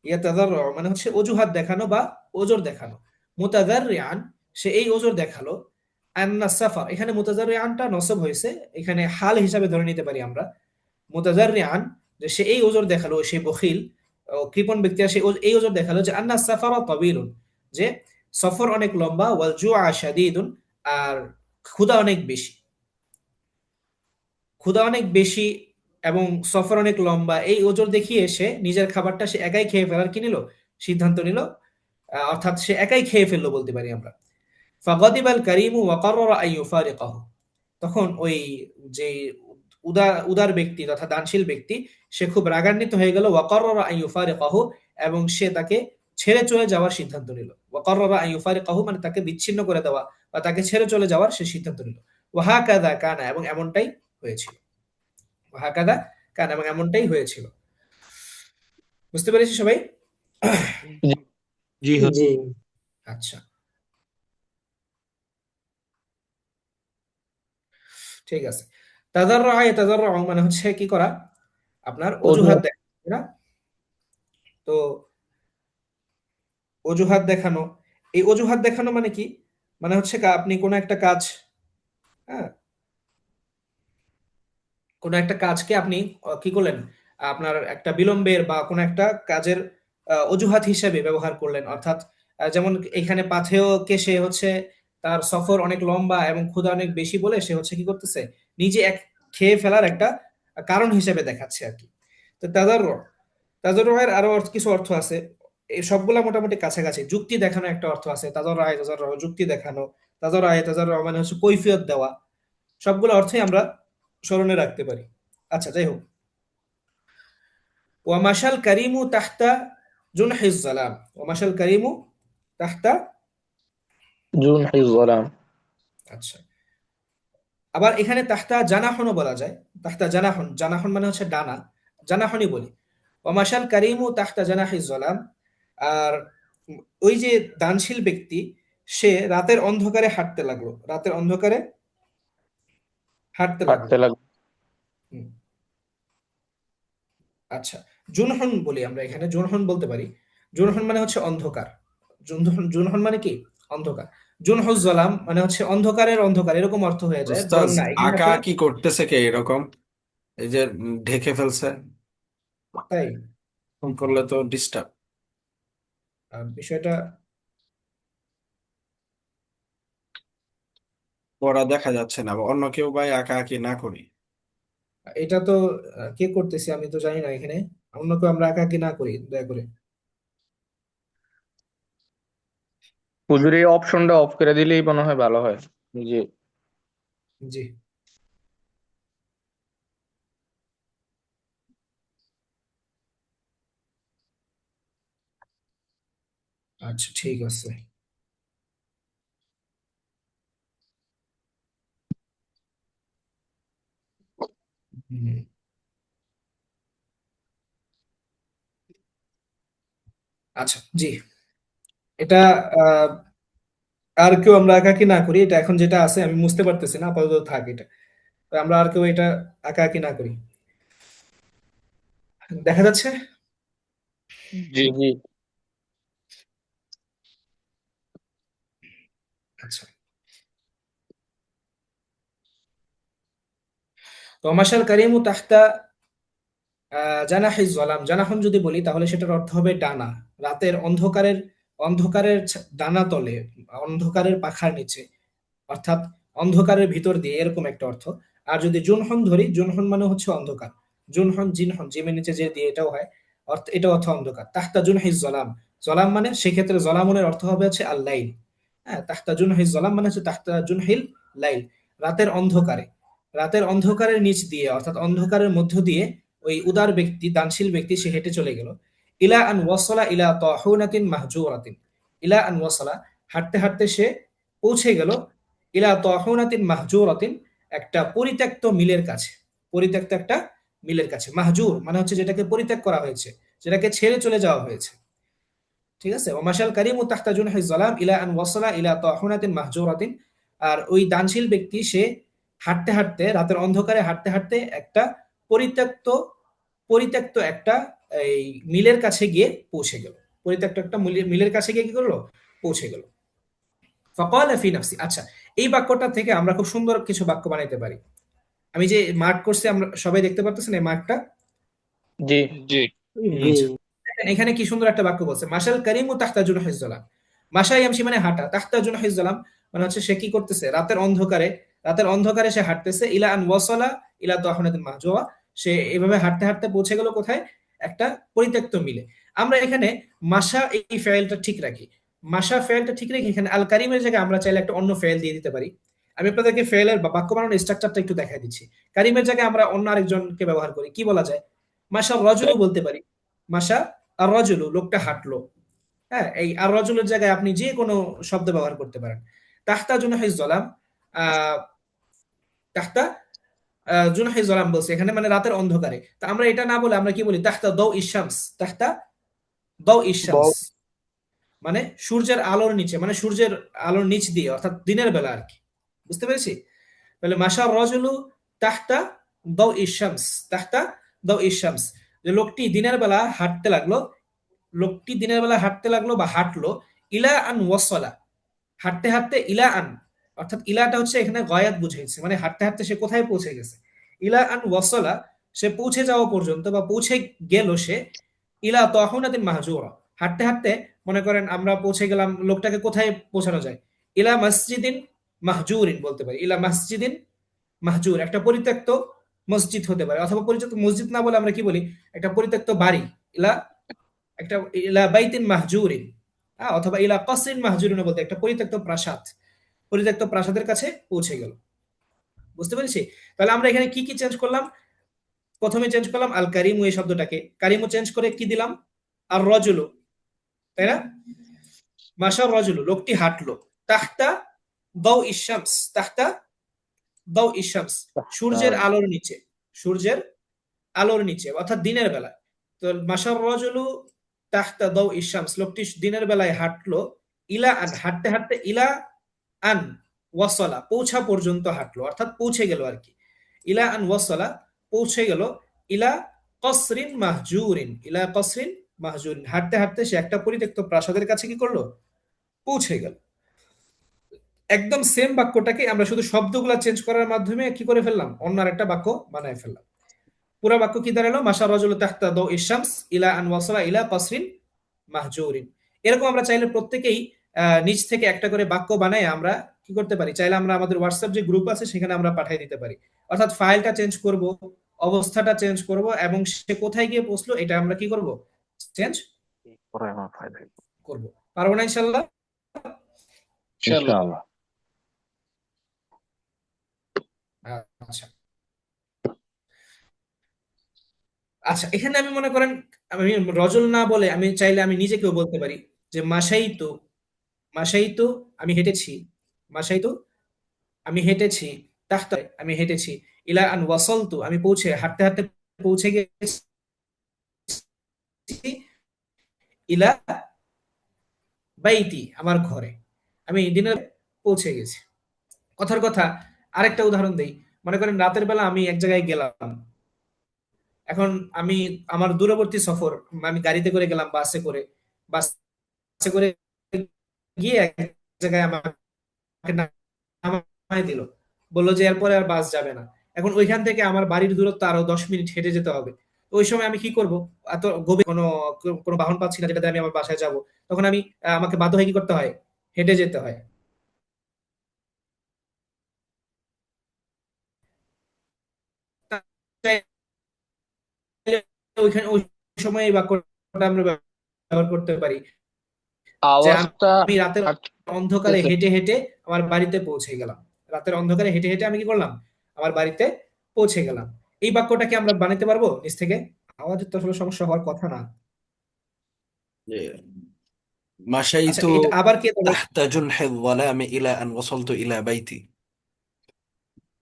ইয়াতাযাররাউ মানে হচ্ছে অজুহাত দেখানো বা ওজর দেখানো। মুতাযাররিআন সে এই ওজর দেখালো। আন্না সাফার, এখানে মুতাযাররিআনটা নসব হয়েছে, এখানে হাল হিসাবে ধরে নিতে পারি আমরা। মুতাযাররিআন যে সে এই ওজর দেখালো, সে বখিল ও কৃপণ ব্যক্তি সে এই ওজর দেখালো যে আন্না সাফারা তাওয়ীলুন, যে সফর অনেক লম্বা, ওয়াল জুআ শাদীদুন আর ক্ষুধা অনেক বেশি। ক্ষুধা অনেক বেশি এবং সফর অনেক লম্বা, এই ওজর দেখিয়ে সে নিজের খাবারটা সে একাই খেয়ে ফেলার কি নিল, সিদ্ধান্ত নিল। অর্থাৎ সে একাই খেয়ে ফেললো বলতে পারি আমরা। ফাগাদিবাল কারিমু ওয়া কাররারা আন ইউফারিকাহু, তখন ওই যে উদার ব্যক্তি তথা দানশীল ব্যক্তি সে খুব রাগান্বিত হয়ে গেল। ওয়া কাররারা আন ইউফারিকাহু, এবং সে তাকে ছেড়ে চলে যাওয়ার সিদ্ধান্ত নিল। ওয়া কাররারা আন ইউফারিকাহু মানে তাকে বিচ্ছিন্ন করে দেওয়া বা তাকে ছেড়ে চলে যাওয়ার সে সিদ্ধান্ত নিল। ওয়া হাকাযা কানা, এবং এমনটাই হয়েছিল। ওয়া হাকাযা কানা, এবং এমনটাই হয়েছিল। বুঝতে পেরেছি সবাই? জি জি জি আচ্ছা, ঠিক আছে। তাদাররু মানে হচ্ছে কি করা, আপনার অজুহাত অজুহাত দেখা, তাই না? তো অজুহাত দেখানো, এই অজুহাত দেখানো মানে কি, মানে হচ্ছে আপনি কোনো একটা কাজ, হ্যাঁ, কোনো একটা কাজকে আপনি কি করলেন, আপনার একটা বিলম্বের বা কোনো একটা কাজের অজুহাত হিসেবে ব্যবহার করলেন। অর্থাৎ যেমন এখানে পাথেয়কে সে হচ্ছে তার সফর অনেক লম্বা এবং ক্ষুধা অনেক বেশি বলে সে হচ্ছে কি করতেছে, নিজে এক খেয়ে ফেলার একটা কারণ হিসেবে দেখাচ্ছে আর কি। তো তাজাররুয়ের আরো কিছু অর্থ আছে, এই সবগুলা মোটামুটি কাছাকাছি। যুক্তি দেখানো একটা অর্থ আছে, তাজাররু যুক্তি দেখানো। তাজাররু মানে হচ্ছে কৈফিয়ত দেওয়া। সবগুলো অর্থই আমরা স্মরণে রাখতে পারি। আচ্ছা, যাই হোক। ওয়ামাশাল কারিমু তাহতা জুনহিজ জালাম, ওয়ামাশাল কারিমু তাহতা, জুন হিজলাম। আচ্ছা, আবার এখানে তাহতা জানাহনও বলা যায়। তাহতা জানাহন, জানাহন মানে হচ্ছে ডানা, জানাহনই বলি। ওয়ামাশাল কারিমু তাহতা জানাহিজ জালাম। আর ওই যে দানশীল ব্যক্তি সে রাতের অন্ধকারে হাঁটতে লাগলো, রাতের অন্ধকারে হাঁটতে লাগলো। হাঁটতে লাগলো। হুম, আচ্ছা, জুনহন বলি আমরা, এখানে জুনহন বলতে পারি। জুনহন মানে হচ্ছে অন্ধকার। জুনহন মানে কি, অন্ধকার। জুনহুজ জালাম মানে হচ্ছে অন্ধকারের অন্ধকার, এরকম অর্থ হয়ে যায়, বরং উস্তাজ, না, এখানে আঁকা আসলে কি করতেছে কে এরকম, এই যে ঢেকে ফেলছে, তাই। এরকম করলে তো ডিস্টার্ব। বিষয়টা পড়া দেখা যাচ্ছে না, বা অন্য কেউ ভাই আঁকা আঁকি না করি। এটা তো কে করতেছি আমি তো জানি না, এখানে অন্য কেউ আমরা একাকি না করি দয়া করে। হুজুর এই অপশনটা অফ করে দিলেই মনে হয় ভালো হয়। জি জি, আচ্ছা, ঠিক আছে। হুম, আচ্ছা, জি। এটা আহ, আর কেউ আমরা একাকি না করি, এটা এখন যেটা আছে আমি বুঝতে পারতেছি না, আপাতত থাক এটা। তো আমরা আর কেউ এটা একাকি না করি, দেখা যাচ্ছে। জি জি আচ্ছা, তো মাশাল কারিমু তাহতা জানাহিজ জালাম, জানাহন যদি বলি তাহলে সেটার অর্থ হবে ডানা। রাতের অন্ধকারের, ডানা তলে, অন্ধকারের পাখার নিচে, অর্থাৎ অন্ধকারের ভিতর দিয়ে, এরকম একটা অর্থ। আর যদি জুনহন ধরি, জুনহন মানে হচ্ছে অন্ধকার। জুনহন জিনহন, জিমের নিচে যে দিয়ে এটাও হয়, এটা অর্থ অন্ধকার। তাহতা জুনহিজ জলাম, জলাম মানে সেক্ষেত্রে জলামনের অর্থ হবে হচ্ছে আল্লাইল। হ্যাঁ, তাহতা জুনহিজ জলাম মানে হচ্ছে তাহতা জুনহিল লাইল, রাতের অন্ধকারে। রাতের অন্ধকারের নিচ দিয়ে অর্থাৎ অন্ধকারের মধ্য দিয়ে ওই উদার ব্যক্তি, দানশীল ব্যক্তি সে হেঁটে চলে গেল। ইলা আন ওয়াসলা ইলা তাহুনাতিন মাহজুরাতিন, ইলা আন ওয়াসলা, হাঁটতে হাঁটতে সে পৌঁছে গেল, ইলা তাহুনাতিন মাহজুরাতিন, একটা পরিত্যক্ত মিলের কাছে। পরিত্যক্ত একটা মিলের কাছে। মাহজুর মানে হচ্ছে যেটাকে পরিত্যাগ করা হয়েছে, যেটাকে ছেড়ে চলে যাওয়া হয়েছে। ঠিক আছে, ওমাশাল কারিমু তাহতা জুনহিজ যালাম ইলা আন ওয়াসালা ইলা তাহুনাতিন মাহজুরাতিন। আর ওই দানশীল ব্যক্তি সে হাঁটতে হাঁটতে, রাতের অন্ধকারে হাঁটতে হাঁটতে একটা পরিত্যক্ত পরিত্যক্ত একটা এই মিলের কাছে গিয়ে পৌঁছে গেল। পরিত্যক্ত একটা মিলের কাছে গিয়ে কি করলো? পৌঁছে গেল। ফাকালা ফি নাফসি। আচ্ছা, এই বাক্যটা থেকে আমরা খুব সুন্দর কিছু বাক্য বানাইতে পারি। আমি যে মার্ক করছি, আমরা সবাই দেখতে পারতেছেন এই মার্কটা? জি। জি আচ্ছা, দেখেন এখানে কি সুন্দর একটা বাক্য বলছে, মাশাল কারিমু তাহতা জুনহিজ যালাম। মাশা ইয়ামশি মানে হাঁটা, তাহতা জুনহিজ যালাম মানে হচ্ছে সে কি করতেছে, রাতের অন্ধকারে সে হাঁটতেছে। ইলা আন ওয়াসালা ইলা তাহুনাতিন মাহজুরা, সে এভাবে হাঁটতে হাঁটতে পৌঁছে গেল কোথায়? একটা পরিত্যক্ত মিলে। আমরা এখানে মাশা এই ফেলটা ঠিক রাখি, মাশা ফেলটা ঠিক রেখে এখানে আল কারিমের জায়গায় আমরা চাইলে একটা অন্য ফেল দিয়ে দিতে পারি। আমি আপনাদেরকে ফেলের বা বাক্য বানানোর স্ট্রাকচারটা একটু দেখাই দিচ্ছি। কারিমের জায়গায় আমরা অন্য আরেকজনকে ব্যবহার করি, কি বলা যায়? মাশা রজুলু বলতে পারি। মাশা আর রজুলু, লোকটা হাঁটলো। হ্যাঁ, এই আর রজুলের জায়গায় আপনি যে কোনো শব্দ ব্যবহার করতে পারেন। তাহতা জুনহিজ যালাম, আহ তাহতা জুনহিজ যালাম বলছে এখানে, মানে রাতের অন্ধকারে। তা আমরা এটা না বলে আমরা কি বলি? তাহতা দাও ইশামস, তাহতা দাও ইশামস, মানে সূর্যের আলোর নিচে, মানে সূর্যের আলোর নিচ দিয়ে, অর্থাৎ দিনের বেলা আর কি। বুঝতে পেরেছি? তাহলে মাশা রজুলু তাহতা দাও ইশামস, তাহতা দাও ইশামস, যে লোকটি দিনের বেলা হাঁটতে লাগলো, লোকটি দিনের বেলা হাঁটতে লাগলো বা হাঁটলো। ইলা আন ওয়াসলা, হাঁটতে হাঁটতে ইলা আন, অর্থাৎ ইলাটা হচ্ছে এখানে গয়াত বুঝাইছে, মানে হাঁটতে হাঁটতে সে কোথায় পৌঁছে গেছে। ইলা আন ওয়াসলা, সে পৌঁছে যাওয়া পর্যন্ত বা পৌঁছে গেল সে। ইলা তাহুনাতিন মাহজুরা, হাঁটতে হাঁটতে মনে করেন আমরা পৌঁছে গেলাম, লোকটাকে কোথায় পৌঁছানো যায়? ইলা মসজিদিন মাহজুরিন বলতে পারি। ইলা মসজিদিন মাহজুর, একটা পরিত্যক্ত মসজিদ হতে পারে, অথবা পরিত্যক্ত মসজিদ না বলে আমরা কি বলি? একটা পরিত্যক্ত বাড়ি। ইলা একটা ইলা বাইতিন মাহজুরিন, অথবা ইলা কসরিন মাহজুরিন বলতে একটা পরিত্যক্ত প্রাসাদ, পরিত্যক্ত প্রাসাদের কাছে পৌঁছে গেল। বুঝতে পেরেছি? তাহলে আমরা এখানে কি কি চেঞ্জ করলাম? প্রথমে চেঞ্জ করলাম আল কারিমু এই শব্দটাকে, কারিমু চেঞ্জ করে কি দিলাম? আর রজুলু, তাই না? মাশা রজুলু, লোকটি হাঁটলো। তাহতা দাও ইশামস, তাহতা দাও ইশামস, সূর্যের আলোর নিচে, সূর্যের আলোর নিচে অর্থাৎ দিনের বেলা। তো মাশার রজুলু তাহতা দাও ইশামস, লোকটি দিনের বেলায় হাঁটলো। ইলা আন, হাঁটতে হাঁটতে ইলা আন ওয়াসলা, পৌঁছা পর্যন্ত হাঁটলো, অর্থাৎ পৌঁছে গেল আর কি। ইলা আন ওয়াসলা, পৌঁছে গেল। ইলা কসরিন মাহজুরিন, ইলা কসরিন মাহজুরিন, হাঁটতে হাঁটতে সে একটা পরিত্যক্ত প্রাসাদের কাছে কি করলো? পৌঁছে গেল। একদম সেম বাক্যটাকে আমরা শুধু শব্দগুলা চেঞ্জ করার মাধ্যমে কি করে ফেললাম? অন্য আরেকটা বাক্য বানায় ফেললাম। পুরা বাক্য কি দাঁড়ালো? মাশা রাজুলু তাহতা দাও ইশামস ইলা আন ওয়াসালা ইলা কসরিন মাহজুরিন। এরকম আমরা চাইলে প্রত্যেকেই নিজ থেকে একটা করে বাক্য বানায় আমরা কি করতে পারি? চাইলে আমরা আমাদের হোয়াটসঅ্যাপ যে গ্রুপ আছে সেখানে আমরা পাঠিয়ে দিতে পারি। অর্থাৎ ফাইলটা চেঞ্জ করব, অবস্থাটা চেঞ্জ করব, এবং সে কোথায় গিয়ে পৌঁছলো এটা আমরা কি করব? চেঞ্জ করব। পারবো না ইনশাআল্লাহ? ইনশাআল্লাহ। ইনশাআল্লাহ। আচ্ছা আচ্ছা, এখানে আমি মনে করেন আমি রজল না বলে আমি চাইলে আমি নিজেকেও বলতে পারি যে মাসাইতু, মাসাইতু আমি হেঁটেছি, মাসাইতু আমি হেঁটেছি, তাহতা আমি হেঁটেছি, ইলা আন ওয়াসালতু আমি পৌঁছে, হাঁটতে হাঁটতে পৌঁছে গেছি, ইলা বাইতি আমার ঘরে, আমি দিনের পৌঁছে গেছি। কথার কথা আরেকটা উদাহরণ দেই। মনে করেন রাতের বেলা আমি এক জায়গায় গেলাম, এখন আমি আমার দূরবর্তী সফর, আমি গাড়িতে করে গেলাম, বাসে করে গিয়ে এক জায়গায় আমাকে নামায় দিল, বললো যে এরপরে আর বাস যাবে না। এখন ওইখান থেকে আমার বাড়ির দূরত্ব আরো 10 মিনিট হেঁটে যেতে হবে। তো ওই সময় আমি কি করব? এত গভীর কোনো কোনো বাহন পাচ্ছি না যেটাতে আমি আমার বাসায় যাব। তখন আমি আমাকে বাধ্য হয়ে কি করতে হয়? হেঁটে যেতে হয়। ওইখানে ওই সময় এই বাক্যটা আমরা ব্যবহার করতে পারি যে আওয়াজটা আমি রাতের অন্ধকারে আসতেছে। হেঁটে হেঁটে আমার বাড়িতে পৌঁছে গেলাম। রাতের অন্ধকারে হেঁটে হেঁটে আমি কি করলাম? আমার বাড়িতে পৌঁছে গেলাম। এই বাক্যটা কি আমরা বানাতে পারবো নিজ থেকে? আওয়াজের তো আসলে সমস্যা হওয়ার কথা না। যে আচ্ছা, মাশাইতু এটা আবার কে বলে? তাহতা জুনহিজ যালামি ইলা আন ওয়াসালতু ইলা বাইতি।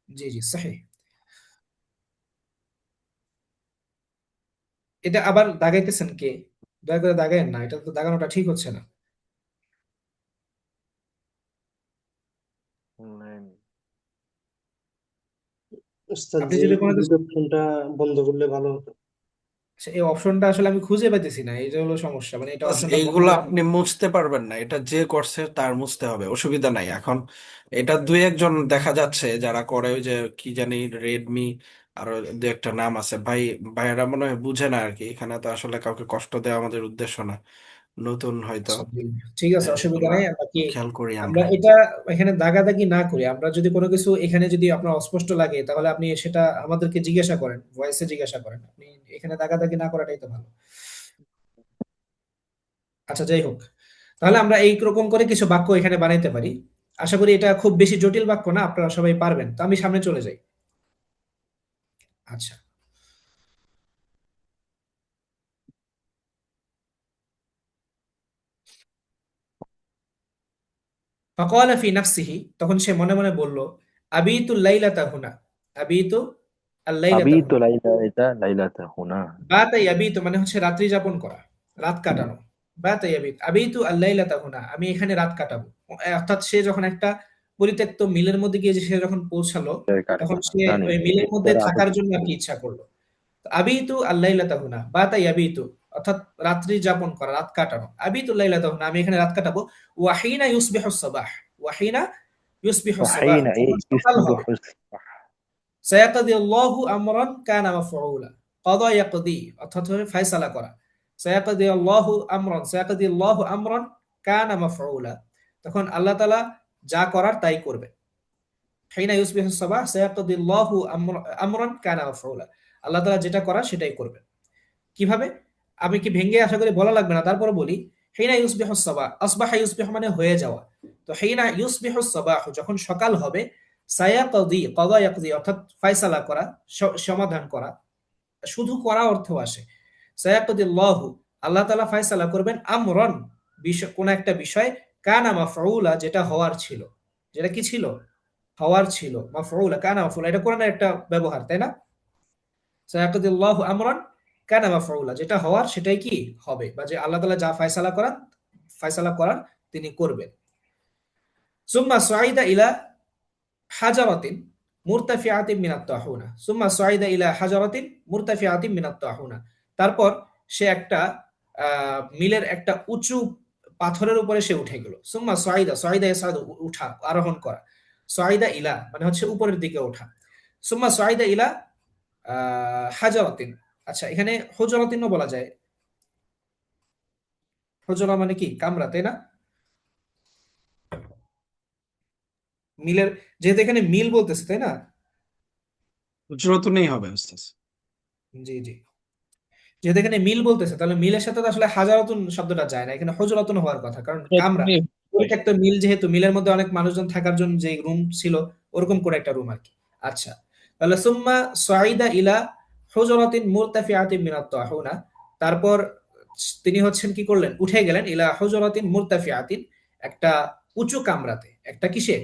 জি জি, সহি। এটা আবার দাগাইতেছেন কে? দয়া করে দাগায়েন না, এটা তো দাগানোটা ঠিক হচ্ছে না। উস্তাদ আপনি যে যদি কোনো কিছু, এডিট অপশনটা বন্ধ করলে ভালো হতো। এই অপশনটা আসলে আমি খুঁজে পাইতেছি না, এটা হলো সমস্যা, মানে এটা অপশনটা বন্ধ এইগুলো করা। আপনি মুছতে পারবেন না, এটা যে করছে তার মুছতে হবে, অসুবিধা নাই। এখন এটা দুই একজন দেখা যাচ্ছে যারা করে, ওই যে কি জানি রেডমি, আর দু একটা নাম আছে ভাই, ভাইয়েরা মনে হয় বুঝে না আর কি। এখানে তো আসলে কাউকে কষ্ট দেওয়া আমাদের উদ্দেশ্য না, নতুন হয়তো আচ্ছা, ঠিক আছে, অসুবিধা এগুলা নাই। আমরা কি, খেয়াল করি আমরা আমরা। এটা এখানে দাগাদাগি না করি। আমরা যদি কোনো কিছু এখানে যদি আপনার অস্পষ্ট লাগে, তাহলে আপনি সেটা আমাদেরকে জিজ্ঞাসা করেন, ভয়েসে জিজ্ঞাসা করেন। আপনি এখানে দাগাদাগি না করাটাই তো ভালো। আচ্ছা, যাই হোক, তাহলে আমরা এইরকম করে কিছু বাক্য এখানে বানাইতে পারি। আশা করি এটা খুব বেশি জটিল বাক্য না, আপনারা সবাই পারবেন। তো আমি সামনে চলে যাই। আচ্ছা, ফাকালা ফি নাফসিহি, তখন সে মনে মনে বলল, আবিতু লাইলাতা হুনা, আবিতু আল লাইলাতা أبيت হুনা। ليلة هنا বাতা ইয়াবিতু মানে হচ্ছে রাত্রি যাপন করা, রাত কাটানো। বাতা ইয়াবিত, আবিতু আল লাইলাতা হুনা, আমি এখানে রাত কাটাবো। অর্থাৎ সে যখন একটা পরিত্যক্ত মিলের মধ্যে গিয়ে যে সে যখন পৌঁছালো, তখন সে জানি ওই মিলের মধ্যে এর থাকার জন্য আর কি ইচ্ছা করলো। আবিতু আল্লাইলাতা হুনা বাতা ইয়াবিতু, অর্থাৎ রাত্রি যাপন করা, রাত কাটানো। আবিতু লাইলাতা হুনা, আমি এখানে রাত কাটাবো। ওয়াহিনা ইউসবিহু সাবাহ, ওয়াহিনা ইউসবিহু সাবাহ, وحين যখন সকাল يصبح হবে। সায়াকাদি আল্লাহু আমরান কানা মাফউলা, কাদা ইয়াকদি অর্থাৎ হচ্ছে ফয়সালা করা। সায়াকাদি আল্লাহু আমরান, সায়াকাদি আল্লাহু আমরান কানা মাফউলা, তখন আল্লাহ তাআলা যা করার তাই করবে। হিনা ইউসবিহু সাবাহ সায়াকাদি আল্লাহু আমরান কানা মাফউলা, আল্লাহ তাআলা যেটা করার সেটাই করবে। কিভাবে? আমি কি ভেঙে আশা করি বলা লাগবে না, তারপরে বলি। হিনা ইউসবিহু সাবাহ, আসবাহা ইউসবিহু মানে হয়ে যাওয়া। তো হিনা ইউসবিহু সাবাহ, যখন সকাল হবে। সায়াকদি, কদা ইয়াকদি অর্থাৎ ফয়সালা করা, সমাধান করা, শুধু করা অর্থ আসে। সায়াকদিল্লাহু, আল্লাহ তাআলা ফয়সালা করবেন, আমরন বিষয়, কোন একটা বিষয়, কানা মাফউলা যেটা হওয়ার ছিল। যেটা কি ছিল? হওয়ার ছিল। মাফউলা কানা মাফউলা, এটা কোরআনের একটা ব্যবহার, তাই না? সায়াকদিল্লাহু আমরান কানা মাফউলা, যেটা হওয়ার সেটাই কি হবে, বা যে আল্লাহ তাআলা যা ফয়সালা করার তিনি করবেন। সুম্মা সুআইদা ইলা হাজারাতিন মুরতাফিআতিন মিনাত তাহুনা, সুম্মা সুআইদা ইলা হাজারাতিন মুরতাফিআতিন মিনাত তাহুনা, তারপর সে একটা মিলের একটা উঁচু পাথরের উপরে সে উঠে গেল। সুম্মা সুআইদা, সুআইদা ইয়াসাদু উঠা, আরোহণ করা। সুআইদা ইলা মানে হচ্ছে উপরের দিকে ওঠা। সুম্মা সুআইদা ইলা হাজারাতিন, আচ্ছা এখানে হুজরাতিনও বলা যায়। হুজরা মানে কি? কামরা, তাই না? মিলের, যেহেতু এখানে মিল বলতেছে, তাই না? হুজরত নেই হবে উস্তাদ। জি জি, যেহেতু এখানে মিল বলতেছে, তাহলে মিলের সাথে তো আসলে হাজারাতুন শব্দটা যায় না, এখানে হুজরাতুন হওয়ার কথা, কারণ কামরা, পরিত্যক্ত মিল, যেহেতু মিলের মধ্যে অনেক মানুষজন থাকার জন্য যে রুম ছিল, ওরকম করে একটা রুম আর কি। আচ্ছা, তাহলে সুম্মা সাইদা ইলা হুজরাতিন মুরতাফিআতিন মিনাত তাহুনা, তারপর তিনি হচ্ছেন কি করলেন? উঠে গেলেন, ইলা হুজরাতিন মুরতাফিআতিন, একটা উঁচু কামরাতে, একটা কিসে?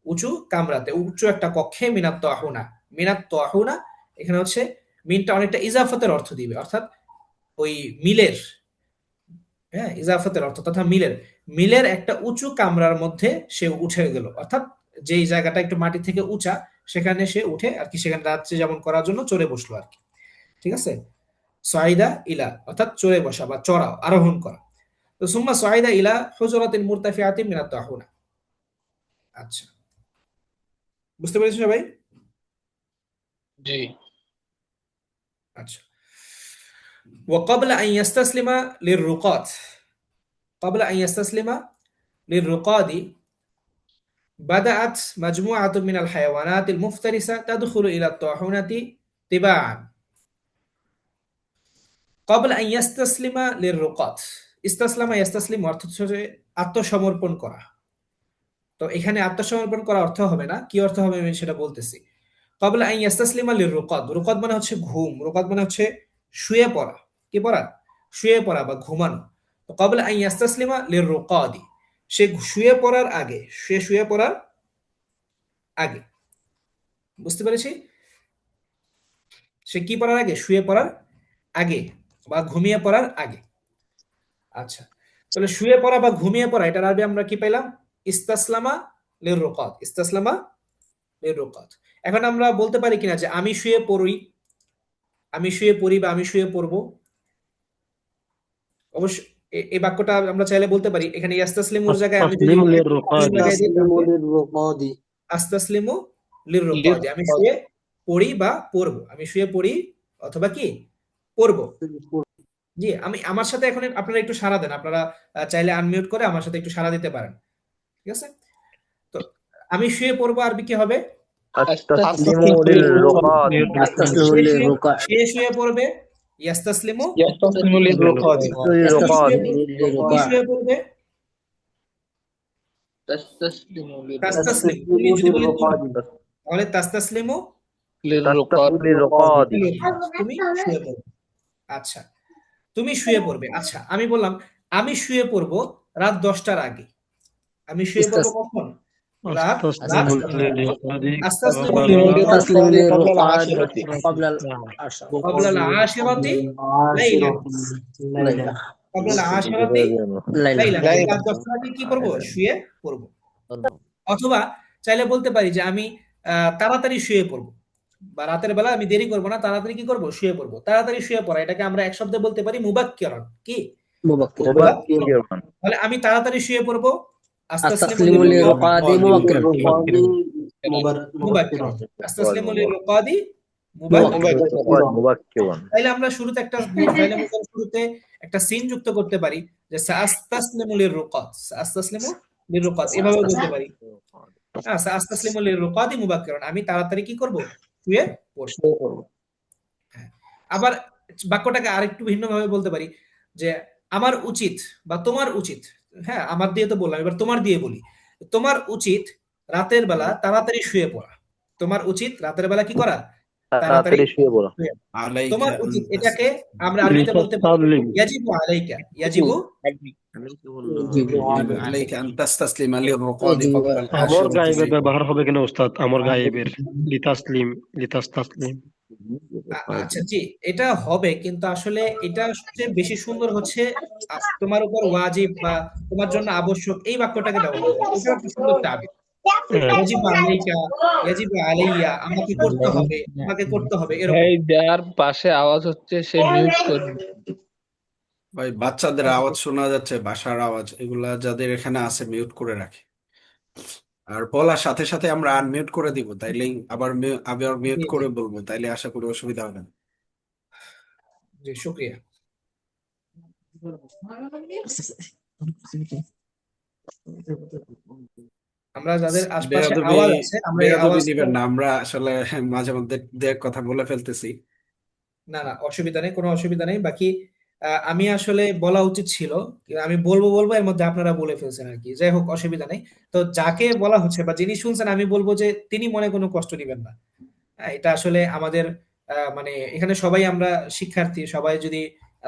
উঁচু কামরাতে, উঁচু একটা কক্ষে। মিনাত তাহুনা, মিনাত তাহুনা এখানে হচ্ছে মিনটা অনেকটা ইজাফতের অর্থ দিবে, অর্থাৎ ওই মিলের, হ্যাঁ ইজাফতের অর্থ তথা মিলের, মিলের একটা উঁচু কামরার মধ্যে সে উঠে গেল, অর্থাৎ যেই জায়গাটা একটু মাটি থেকে উঁচা, সেখানে সে উঠে আর কি, সেখানে রাত্রি যাপন করার জন্য চড়ে বসলো আর কি। ঠিক আছে? সাইদা ইলা অর্থাৎ চড়ে বসা বা চড়া, আরোহণ করা। তো সুম্মা সাইদা ইলা হুজরাতিন মুরতাফিআতিন মিনাত তাহুনা। আচ্ছা, বুঝতে পেরেছো সবাই? জি। আচ্ছা, وقبل أن يستسلم للرقاد، قبل أن يستسلم للرقاد بدأت مجموعة من الحيوانات المفترسة تدخل إلى الطاحونة تباعا قبل أن يستسلم للرقاد। ইস্তাসলামা ইয়াস্তাসলিম অর্থ হচ্ছে আত্মসমর্পণ করা। তো এখানে আত্মসমর্পণ করা অর্থ হবে না, কি অর্থ হবে আমি সেটা বলতেছি। ক্বাবলা আন ইয়াস্তাসলিমা লিররুকাদ, রুকাদ মানে হচ্ছে ঘুম, রুকাদ মানে হচ্ছে শুয়ে পড়া। কি পড়া? শুয়ে পড়া বা ঘুমানো। তো ক্বাবলা আন ইয়াস্তাসলিমা লিররুকাদি, সে শুয়ে পড়ার আগে, সে শুয়ে পড়ার আগে, বুঝতে পেরেছি? সে কি পড়ার আগে? শুয়ে পড়ার আগে। বা ঘুমিয়ে পড়ার আগে। আচ্ছা, তাহলে শুয়ে পড়া বা ঘুমিয়ে পড়া এটার আরবি আমরা কি পেলাম? ইস্তাসলামা লিররুকাত। ইস্তাসলামা লিররুকাত। এখন আমরা বলতে পারি কিনা যে আমি শুয়ে পড়ি, আমি শুয়ে পড়ি বা আমি শুয়ে পড়বো? অবশ্য এই বাক্যটা আমরা চাইলে বলতে পারি এখানে ইয়াস্তাসলিমুর জায়গায় আমি যদি التسليم للرقاد জায়গায় দিই তাসলিমু তাহলে লিররুকাদি আস্তাসলিমু লিররুকাদি, আমি শুয়ে পড়ি বা পড়বো, আমি শুয়ে পড়ি অথবা কি পড়বো। জি, আমি আমার সাথে এখন আপনারা একটু সাড়া দেন, আপনারা চাইলে আনমিউট করে আমার সাথে একটু সাড়া দিতে পারেন, ঠিক আছে? তো আমি শুয়ে পড়বো আরবি কি হবে? التسليم للرقاد তাসলিমু সে শুয়ে লিররুকা সে শুয়ে পড়বে, ইয়াস্তাসলিমু। ইয়াস্তাসলিমু লিররুকাদ। তুমি للرقاد তুমি শুয়ে পড়বে, তাসতাসলিমু তাস্তাসলিমু। তুমি যদি বলি তুমি, তাহলে তাস্তাসলিমু লিররুকাদ। للرقاد লিররুকাত, তুমি শুয়ে পড়বে। আচ্ছা, তুমি শুয়ে পড়বে। আচ্ছা, আমি বললাম আমি শুয়ে পড়বো রাত 10টার আগে। আমি শুয়ে পড়বো কখন? রাত রাত التسليم للرقاد আস্তাসলিমু قبل লিররুকাদ তাসলিমু قبل লিররুকাদি العاشرة ক্বাবলা نعم আশা ক্বাবলা আল-আশিরাতি লাইলান। লাইলা ক্বাবলা আল-আশিরাতি লাইলা লাইলান। আমি রাত 10টার আগে কি করবো? শুয়ে পড়বো। অথবা চাইলে বলতে পারি যে আমি তাড়াতাড়ি শুয়ে পড়বো, বা রাতের বেলা আমি দেরি করবো না, তাড়াতাড়ি কি করবো? শুয়ে পড়বো। তাড়াতাড়ি শুয়ে পড়া এটাকে আমরা এক শব্দে বলতে পারি মুবাক্কিরান। কি? মুবাক্কির مبكرا তাহলে আমি তাড়াতাড়ি শুয়ে পড়বো, আস্তাসলিমু আস্তাসলিমু লিররুকাদি লিররুকাদি মুবাক্কিরান। মুবাক্কিরান মুবাক্কিরান। আস্তাসলিমু লিররুকাদি মুবাক্কিরান মুবাক্কিরান। مبكرا তাইলে আমরা শুরুতে একটা ফাইলে মুজারে শুরুতে একটা সিন যুক্ত করতে পারি যে সাআস্তাসলিমু লিররুকাদ, সাআস্তাসলিমু লিররুকাদ এভাবে বলতে পারি। হ্যাঁ, সাআস্তাসলিমু লিররুকাদি মুবাক্কিরান, আমি তাড়াতাড়ি কি করব? শুয়ে পড়ব। হ্যাঁ। আবার বাক্যটাকে আরেকটু ভিন্নভাবে বলতে পারি যে আমার উচিত বা তোমার উচিত, হ্যাঁ আমার দিয়ে তো বললাম, এবার তোমার দিয়ে বলি। তোমার উচিত রাতের বেলা তাড়াতাড়ি শুয়ে পড়া। তোমার উচিত রাতের বেলা কি করা? তাড়াতাড়ি তাড়াতাড়ি শুয়ে পড়া শুয়ে পড়া। আলাইকা তোমার আন উচিত, তাস এটাকে আমরা আরবিতে বলতে পারি لتستظلم ইয়াজিবু আলাইকা। ইয়াজিবু আলাইকা আন তাসতাসলিমা লিররুকাদি ক্বাবলা আমর আল-আশিরাতি গায়েবের লাইলান। ব্যবহার হবে কিনা ওস্তাদ? আমর গায়েবের লিতাসলিম লিতাস্তাসলিম আচ্ছা জি, এটা হবে, কিন্তু আসলে এটা সবচেয়ে বেশি সুন্দর হচ্ছে তোমার উপর ওয়াজিব বা তোমার জন্য আবশ্যক এই বাক্যটাকে ব্যবহার করা। এটা একটা সুন্দর তাবির। ইয়াজিবু আলাইকা, ইয়াজিবু আলাইয়া, আমাকে করতে হবে, আমাকে করতে হবে, এরকম। ভাই যার পাশে আওয়াজ হচ্ছে সে মিউট করবে। ভাই বাচ্চাদের আওয়াজ শোনা যাচ্ছে, বাসার আওয়াজ, এগুলা যাদের এখানে আছে মিউট করে রাখে। আর বলার সাথে সাথে আমরা আনমিউট করে দিব, তাইলেই আবার মিউট জি জি করে বলবো, তাইলে আশা করি অসুবিধা হবে না। জি, শুক্রিয়া। আমরা যাদের আশপাশে বেয়াদবি আওয়াজ আছে আমরা এই বেয়াদবি আওয়াজটা, নিবেন না, আমরা আসলে মাঝে মধ্যে দু এক কথা বলে ফেলতেছি। না না অসুবিধা নেই, কোনো অসুবিধা নেই। বাকি আমি আসলে বলা উচিত ছিল, আমি বলবো বলবো এর মধ্যে আপনারা বলে ফেলছেন আর কি। যাই হোক, অসুবিধা নেই। তো যাকে বলা হচ্ছে বা যিনি শুনছেন, আমি বলবো যে তিনি মনে কোনো কষ্ট নেবেন না। হ্যাঁ, এটা আসলে আমাদের মানে এখানে সবাই আমরা শিক্ষার্থী, সবাই যদি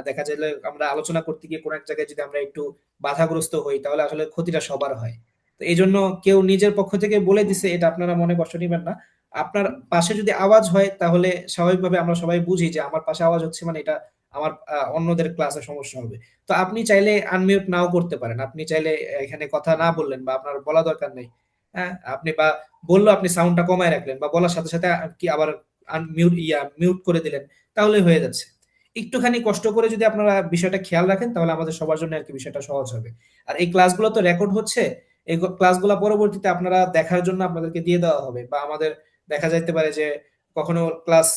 দেখা যায় আমরা আলোচনা করতে গিয়ে কোনো এক জায়গায় যদি আমরা একটু বাধাগ্রস্ত হই, তাহলে আসলে ক্ষতিটা সবার হয়। তো এই জন্য কেউ নিজের পক্ষ থেকে বলে দিছে, এটা আপনারা মনে কষ্ট নেবেন না। আপনার পাশে যদি আওয়াজ হয়, তাহলে স্বাভাবিকভাবে আমরা সবাই বুঝি যে আমার পাশে আওয়াজ হচ্ছে মানে এটা আমার অন্যদের ক্লাসে সমস্যা হবে। তো আপনি চাইলে আনমিউট নাও করতে পারেন, আপনি চাইলে এখানে কথা না বললেন বা আপনার বলা দরকার নেই। হ্যাঁ, আপনি বা বললো আপনি সাউন্ডটা কমায় রাখলেন বা বলার সাথে সাথে কি আবার মিউট করে দিলেন, তাহলে হয়ে যাচ্ছে। একটুখানি কষ্ট করে যদি আপনারা বিষয়টা খেয়াল রাখেন, তাহলে আমাদের সবার জন্য আর কি বিষয়টা সহজ হবে। আর এই ক্লাসগুলো তো রেকর্ড হচ্ছে, এই ক্লাসগুলো পরবর্তীতে আপনারা দেখার জন্য আপনাদেরকে দিয়ে দেওয়া হবে, বা আমাদের দেখা যাইতে পারে যে কখনো ক্লাস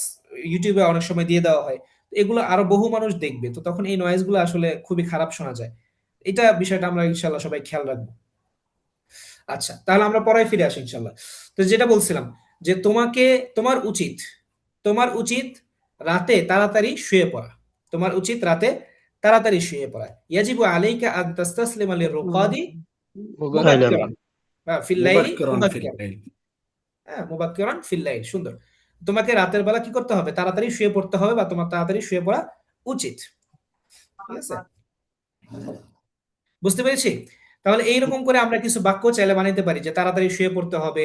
ইউটিউবে অনেক সময় দিয়ে দেওয়া হয়। তো এগুলো আরো বহু মানুষ দেখবে, তো তখন এই নয়েজ গুলো আসলে খুবই খারাপ শোনা যায়। এটা বিষয়টা আমরা ইনশাল্লাহ সবাই খেয়াল রাখবো। আচ্ছা, তাহলে আমরা পরে ফিরে আসি ইনশাল্লাহ। তো যেটা বলছিলাম যে তোমার উচিত রাতে তাড়াতাড়ি শুয়ে পড়া। তোমার উচিত রাতে তাড়াতাড়ি শুয়ে পড়া। ইয়াজিবু আলাইকা আন তাসতাসলিমা লিররুকাদি লাইলান মুবাক্কিরান, ফিল লাইলি মুবাক্কিরান ফিল মুবাক্কিরান। লাইল। হ্যাঁ, মুবাক্কিরান ফিল লাইল, সুন্দর। তোমাকে রাতের বেলা কি করতে হবে? তাড়াতাড়ি শুয়ে পড়তে হবে, বা তোমার তাড়াতাড়ি শুয়ে পড়া উচিত। ঠিক আছে, বুঝতে পেরেছি? তাহলে এইরকম করে আমরা কিছু বাক্য চাইলে বানাইতে পারি যে তাড়াতাড়ি শুয়ে পড়তে হবে,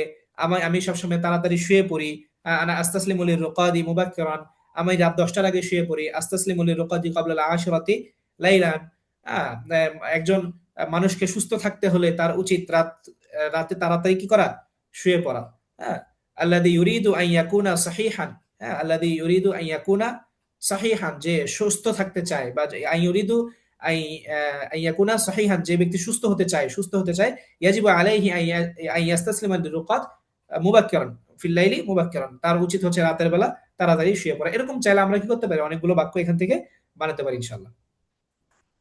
আমি সবসময় তাড়াতাড়ি শুয়ে পড়ি, আনা আস্তাসলিমু লিররুকাদি মুবাক্কিরান, আমি রাত 10টার আগে শুয়ে পড়ি, আস্তাসলিমু লিরুকাদি ক্বাবলাল আশরাতি লাইলান। একজন মানুষকে সুস্থ থাকতে হলে তার উচিত রাতে তাড়াতাড়ি কি করা, শুয়ে পড়া। হ্যাঁ, আল্লাযী ইউরিদু আন ইয়াকুনা সাহিহান, হ্যাঁ, আল্লাযী ইউরিদু আন ইয়াকুনা সাহিহান, যে সুস্থ থাকতে চায়, বা আন ইউরিদু আন আন ইয়াকুনা সাহিহান, যে ব্যক্তি সুস্থ হতে চায়, ইয়াজিবু আলাইহি আন ইয়াস্তাসলিমা লিরুকাত মুবাক্কিরান ফিল লাইলি মুবাক্কিরান, তার উচিত হচ্ছে রাতের বেলা তাড়াতাড়ি শুয়ে পড়া। এরকম চাইলে আমরা কি করতে পারি, অনেকগুলো বাক্য এখান থেকে বানাতে পারি ইনশাআল্লাহ।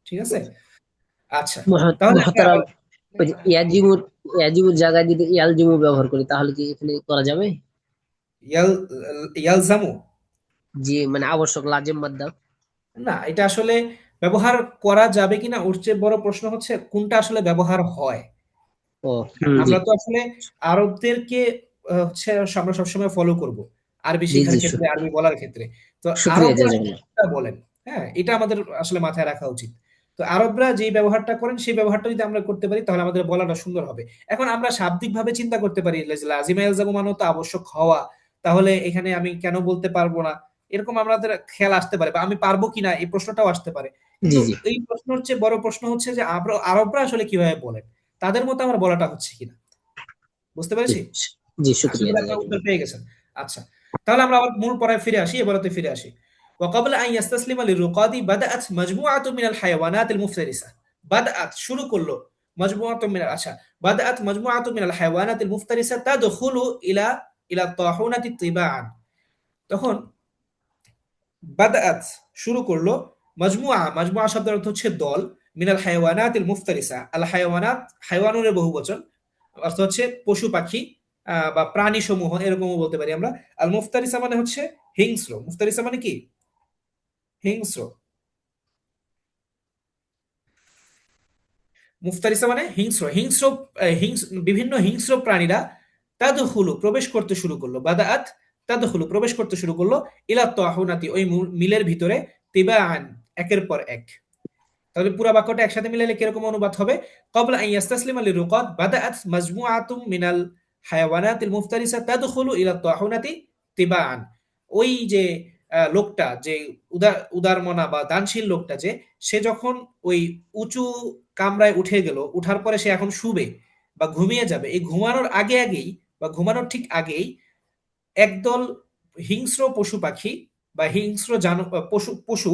ঠিক আছে, আচ্ছা, তাহলে আমরা মহতারাম, ওই যে ইয়াজিবুর জায়গায় যদি ইয়ালজিমু ব্যবহার করি তাহলে কি এখানে করা যাবে? ইয়ালজামু, যে মানে আবশ্যক, লাজিম মাদ্দা। না, এটা আসলে ব্যবহার করা যাবে কিনা ওর চেয়ে বড় প্রশ্ন হচ্ছে কোনটা আসলে ব্যবহার হয়। ও জি আমরা তো আসলে আরবদেরকে হচ্ছে আমরা সবসময় ফলো করব আরবি জি শেখার জি ক্ষেত্রে, আরবি বলার ক্ষেত্রে। তো শুক্রিয়া আরবরা জাযাকাল্লাহ। যেটা বলেন, হ্যাঁ, এটা আমাদের আসলে মাথায় রাখা উচিত। তো আরবরা যেই ব্যবহারটা করেন সেই ব্যবহারটা যদি আমরা করতে পারি তাহলে আমাদের বলাটা সুন্দর হবে। এখন আমরা শাব্দিকভাবে চিন্তা করতে পারি যে লাজিমা ইয়ালজামু মানে তো আবশ্যক হওয়া, তাহলে এখানে আমি কেন বলতে পারবো না, এরকম আমাদের খেয়াল আসতে পারে, বা আমি পারবো কিনা এই প্রশ্নটাও আসতে পারে। জি কিন্তু জি এই প্রশ্নের চেয়ে বড় প্রশ্ন হচ্ছে যে আরবরা আসলে কিভাবে বলেন, তাদের মতো আমার বলাটা হচ্ছে কিনা। বুঝতে জি পেরেছি? জি, আশা শুক্রিয়া করি আপনারা জাযাকাল্লাহ। উত্তর পেয়ে গেছেন। আচ্ছা, তাহলে আমরা আবার মূল পড়ায় ফিরে আসি, এবারতে ফিরে আসি। وقبل أن يستسلم للرقاد بدأت مجموعة من الحيوانات المفترسة। بدأت শুরু করলো مجموعة من আচ্ছা بدأت مجموعة من الحيوانات المفترسة تدخل إلى الطاحونة طباعا। তখন বাদাআত শুরু করলো, মাজমুআ শব্দের অর্থ হচ্ছে দল, মিনাল হায়াওয়ানাতিল মুফতারিসা, আল হায়াওয়ানাত হায়াওয়ানুনের বহুবচন, অর্থ হচ্ছে পশু পাখি বা প্রাণী সমূহ, এরকমও বলতে পারি আমরা। আল মুফতারিসা মানে হচ্ছে হিংস্র। মুফতারিসা মানে কি? হিংস্র। মুফতারিসা মানে হিংস্র। বিভিন্ন হিংস্র প্রাণীরা তাদখুলু প্রবেশ করতে শুরু করলো, বাদাআত তাদখুলু প্রবেশ করতে শুরু করলো, ইলা তাহুনাতি ওই মিলের ভিতরে, তিবাআন একের পর এক। তাহলে পুরো বাক্যটা একসাথে মিলালে কিরকম অনুবাদ হবে? ক্বাবলা আন ইয়াস্তাসলিমা লিরুকাত বাদাআত মাজমুআতুম মিনাল হায়াওয়ানাতিল মুফতারিসা তাদখুলু ইলা তাহুনাতি তিবাআন। ওই যে লোকটা, যে উদারমনা বা দানশীল লোকটা, যে সে যখন ওই উঁচু কামরায় উঠে গেল, উঠার পরে সে এখন শুবে বা ঘুমিয়ে যাবে, এই ঘুমানোর আগেই বা ঘুমানোর ঠিক আগেই একদল হিংস্র পশু পাখি বা হিংস্র পশু পশু,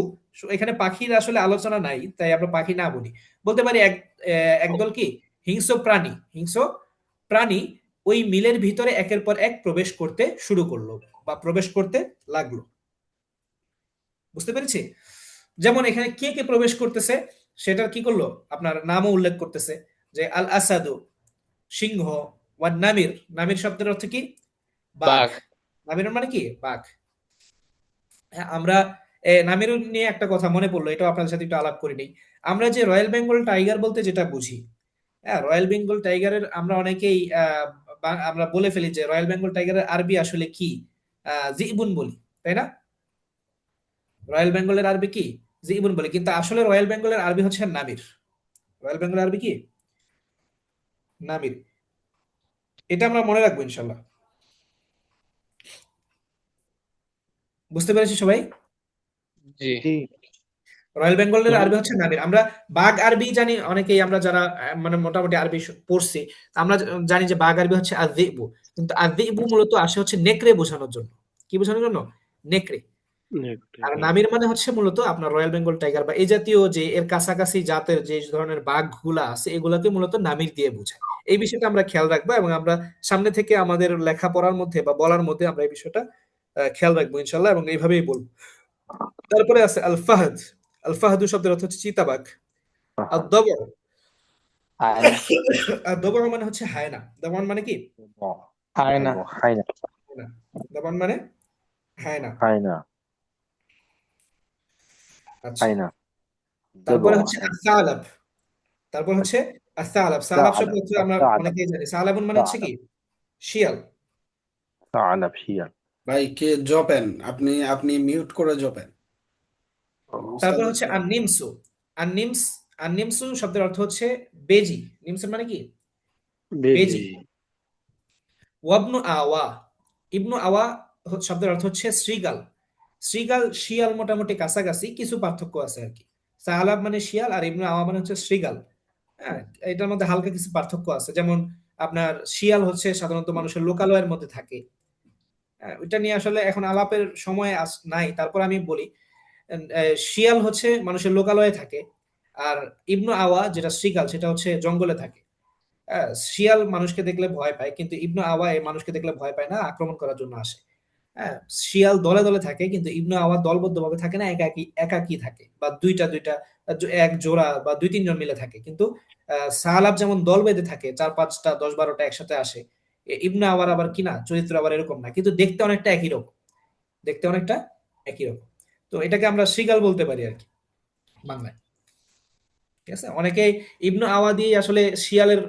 এখানে পাখির আসলে আলোচনা নাই তাই আমরা পাখি না বলি, বলতে পারি একদল কি হিংস্র প্রাণী ওই মিলের ভিতরে একের পর এক প্রবেশ করতে শুরু করলো বা প্রবেশ করতে লাগলো। বুঝতে পেরেছি? যেমন এখানে কে কে প্রবেশ করতেছে সেটার কি করলো, আপনার নামও উল্লেখ করতেছে, যে আল আসাদু সিংহ, ওয়ান নামির, নামির শব্দের অর্থ কি? বাঘ। বাঘ। নামির মানে কি? বাঘ। হ্যাঁ, আমরা নামির নিয়ে একটা কথা মনে পড়লো, এটাও আপনাদের সাথে একটু আলাপ করে নিই। আমরা যে রয়্যাল বেঙ্গল টাইগার বলতে যেটা বুঝি, হ্যাঁ, রয়্যাল বেঙ্গল টাইগারের আমরা অনেকেই আমরা বলে ফেলি যে রয়্যাল বেঙ্গল টাইগারের আরবি আসলে কি, জিবুন বলি, তাই না? রয়্যাল বেঙ্গলের আরবি কি? জিবুন বলি, কিন্তু আসলে রয়্যাল বেঙ্গলের আরবি হচ্ছে নামির। রয়্যাল বেঙ্গলের আরবি কি? নামির। এটা আমরা মনে রাখবো ইনশাল্লাহ। বুঝতে পেরেছি সবাই? জি। জি। রয়্যাল বেঙ্গলের আরবি হচ্ছে নামির। আমরা বাঘ আরবি জানি অনেকেই, আমরা যারা মানে মোটামুটি আরবি পড়ছি, আমরা জানি যে বাঘ আরবি হচ্ছে আযযিবু, কিন্তু আযযিবু মূলত আসে হচ্ছে নেকড়ে বোঝানোর জন্য। কি বোঝানোর জন্য? নেকড়ে। আর নামির মানে হচ্ছে মূলত আপনার রয়্যাল বেঙ্গল টাইগার বা এই জাতীয় যে এর কাছাকাছি জাতের যে ধরনের বাঘগুলা আছে এগুলাকে মূলত নামির দিয়ে বোঝায়। এই বিষয়টা আমরা খেয়াল রাখবো এবং আমরা সামনে থেকে আমাদের লেখাপড়ার মধ্যে বা বলার মধ্যে আমরা এই বিষয়টা খেয়াল রাখবো ইনশাল্লাহ, এবং এইভাবেই বলবো। তারপরে আছে আল ফাহাদ। আল ফাহাদু শব্দের অর্থ হচ্ছে চিতাবাঘ। আর দবর, হায়না। আর দবর মানে হচ্ছে হায়না। দবর মানে কি? হায়না। হায়না। হায়না। দবর মানে হায়না। হায়না। আচ্ছা, হায়না। তারপরে হচ্ছে আসালাব। তারপর হচ্ছে আসালাব। সালাব শব্দ হচ্ছে আমরা সালাব। অনেকেই জানি, সালাবুন মানে হচ্ছে কি? শিয়াল। সালাব শিয়াল। ভাই কে জপেন, আপনি আপনি মিউট করে জপেন। তারপর হচ্ছে আননিমসু। আননিমস, আননিমসু শব্দের অর্থ হচ্ছে বেজি। নিমসু মানে কি? বেজি। ওয়াবনু আওয়া। ইবনু আওয়া শব্দের অর্থ হচ্ছে শ্রীগাল। শৃগাল শিয়াল মোটামুটি কাছাকাছি, কিছু পার্থক্য আছে আর কি। সাহালাব মানে শিয়াল আর ইবনু আওয়া মানে হচ্ছে শৃগাল। হ্যাঁ, এটার মধ্যে হালকা কিছু পার্থক্য আছে, যেমন আপনার শিয়াল হচ্ছে সাধারণত মানুষের লোকালয়ের মধ্যে থাকে। হ্যাঁ, ওইটা নিয়ে আসলে এখন আলাপের সময় নাই, তারপর আমি বলি। শিয়াল হচ্ছে মানুষের লোকালয়ে থাকে, আর ইবনু আওয়া যেটা শৃগাল সেটা হচ্ছে জঙ্গলে থাকে। শিয়াল মানুষকে দেখলে ভয় পায়, কিন্তু ইবনু আওয়া এই মানুষকে দেখলে ভয় পায় না, আক্রমণ করার জন্য আসে। হ্যাঁ, শিয়াল দলে দলে থাকে, কিন্তু ইবনু আওয়া দলবদ্ধভাবে থাকে না, একাকি একাকি থাকে, বা দুইটা দুইটা এক জোড়া বা দুই তিনজন মিলে থাকে। কিন্তু সাহালাব যেমন দল বেঁধে থাকে, 4-5টা 10-12টা একসাথে আসে। ইবনু আওয়ার আবার কিনা চরিত্র আবার এরকম না, কিন্তু দেখতে অনেকটা একই রকম, দেখতে অনেকটা একই রকম। তো এটাকে আমরা শৃগাল বলতে পারি আর কি বাংলায়। ঠিক আছে, অনেকেই ইবনু আওয়া দিয়ে আসলে শিয়ালের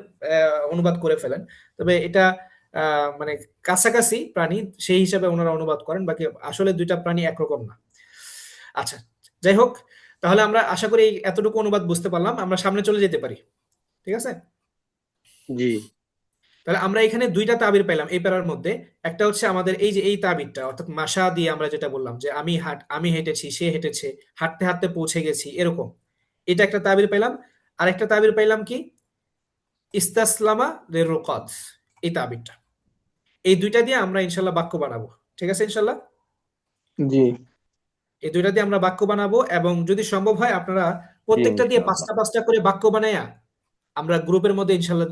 অনুবাদ করে ফেলেন, তবে এটা মানে কাছাকাছি প্রাণী সেই হিসাবে ওনারা অনুবাদ করেন, বাকি আসলে দুইটা প্রাণী একরকম না। আচ্ছা, যাই হোক, তাহলে আমরা আশা করি এতটুকু অনুবাদ বুঝতে পারলাম, আমরা সামনে চলে যেতে পারি। ঠিক আছে, জি। তাহলে আমরা এখানে দুইটা তাবির পেলাম এই প্যারার মধ্যে। একটা হচ্ছে আমাদের এই যে এই তাবিরটা, অর্থাৎ মাসা দিয়ে আমরা যেটা বললাম যে আমি হেঁটেছি, সে হেঁটেছে, হাঁটতে হাঁটতে পৌঁছে গেছি, এরকম। এটা একটা তাবির পেলাম। আর একটা তাবির পেলাম কি, ইস্তাসলামা লিরুকাত, এই তাবিরটা। এই দুইটা দিয়ে আমরা ইনশাল্লাহ বাক্য বানাবো। ঠিক আছে ইনশাল্লাহ, জি। এই দুইটা দিয়ে আমরা বাক্য বানাবো, এবং যদি সম্ভব হয় আপনারা জি প্রত্যেকটা দিয়ে ইনশাআল্লাহ। 5টা 5টা করে বাক্য বানায়া আমরা গ্রুপের মধ্যে ইনশাল্লাহ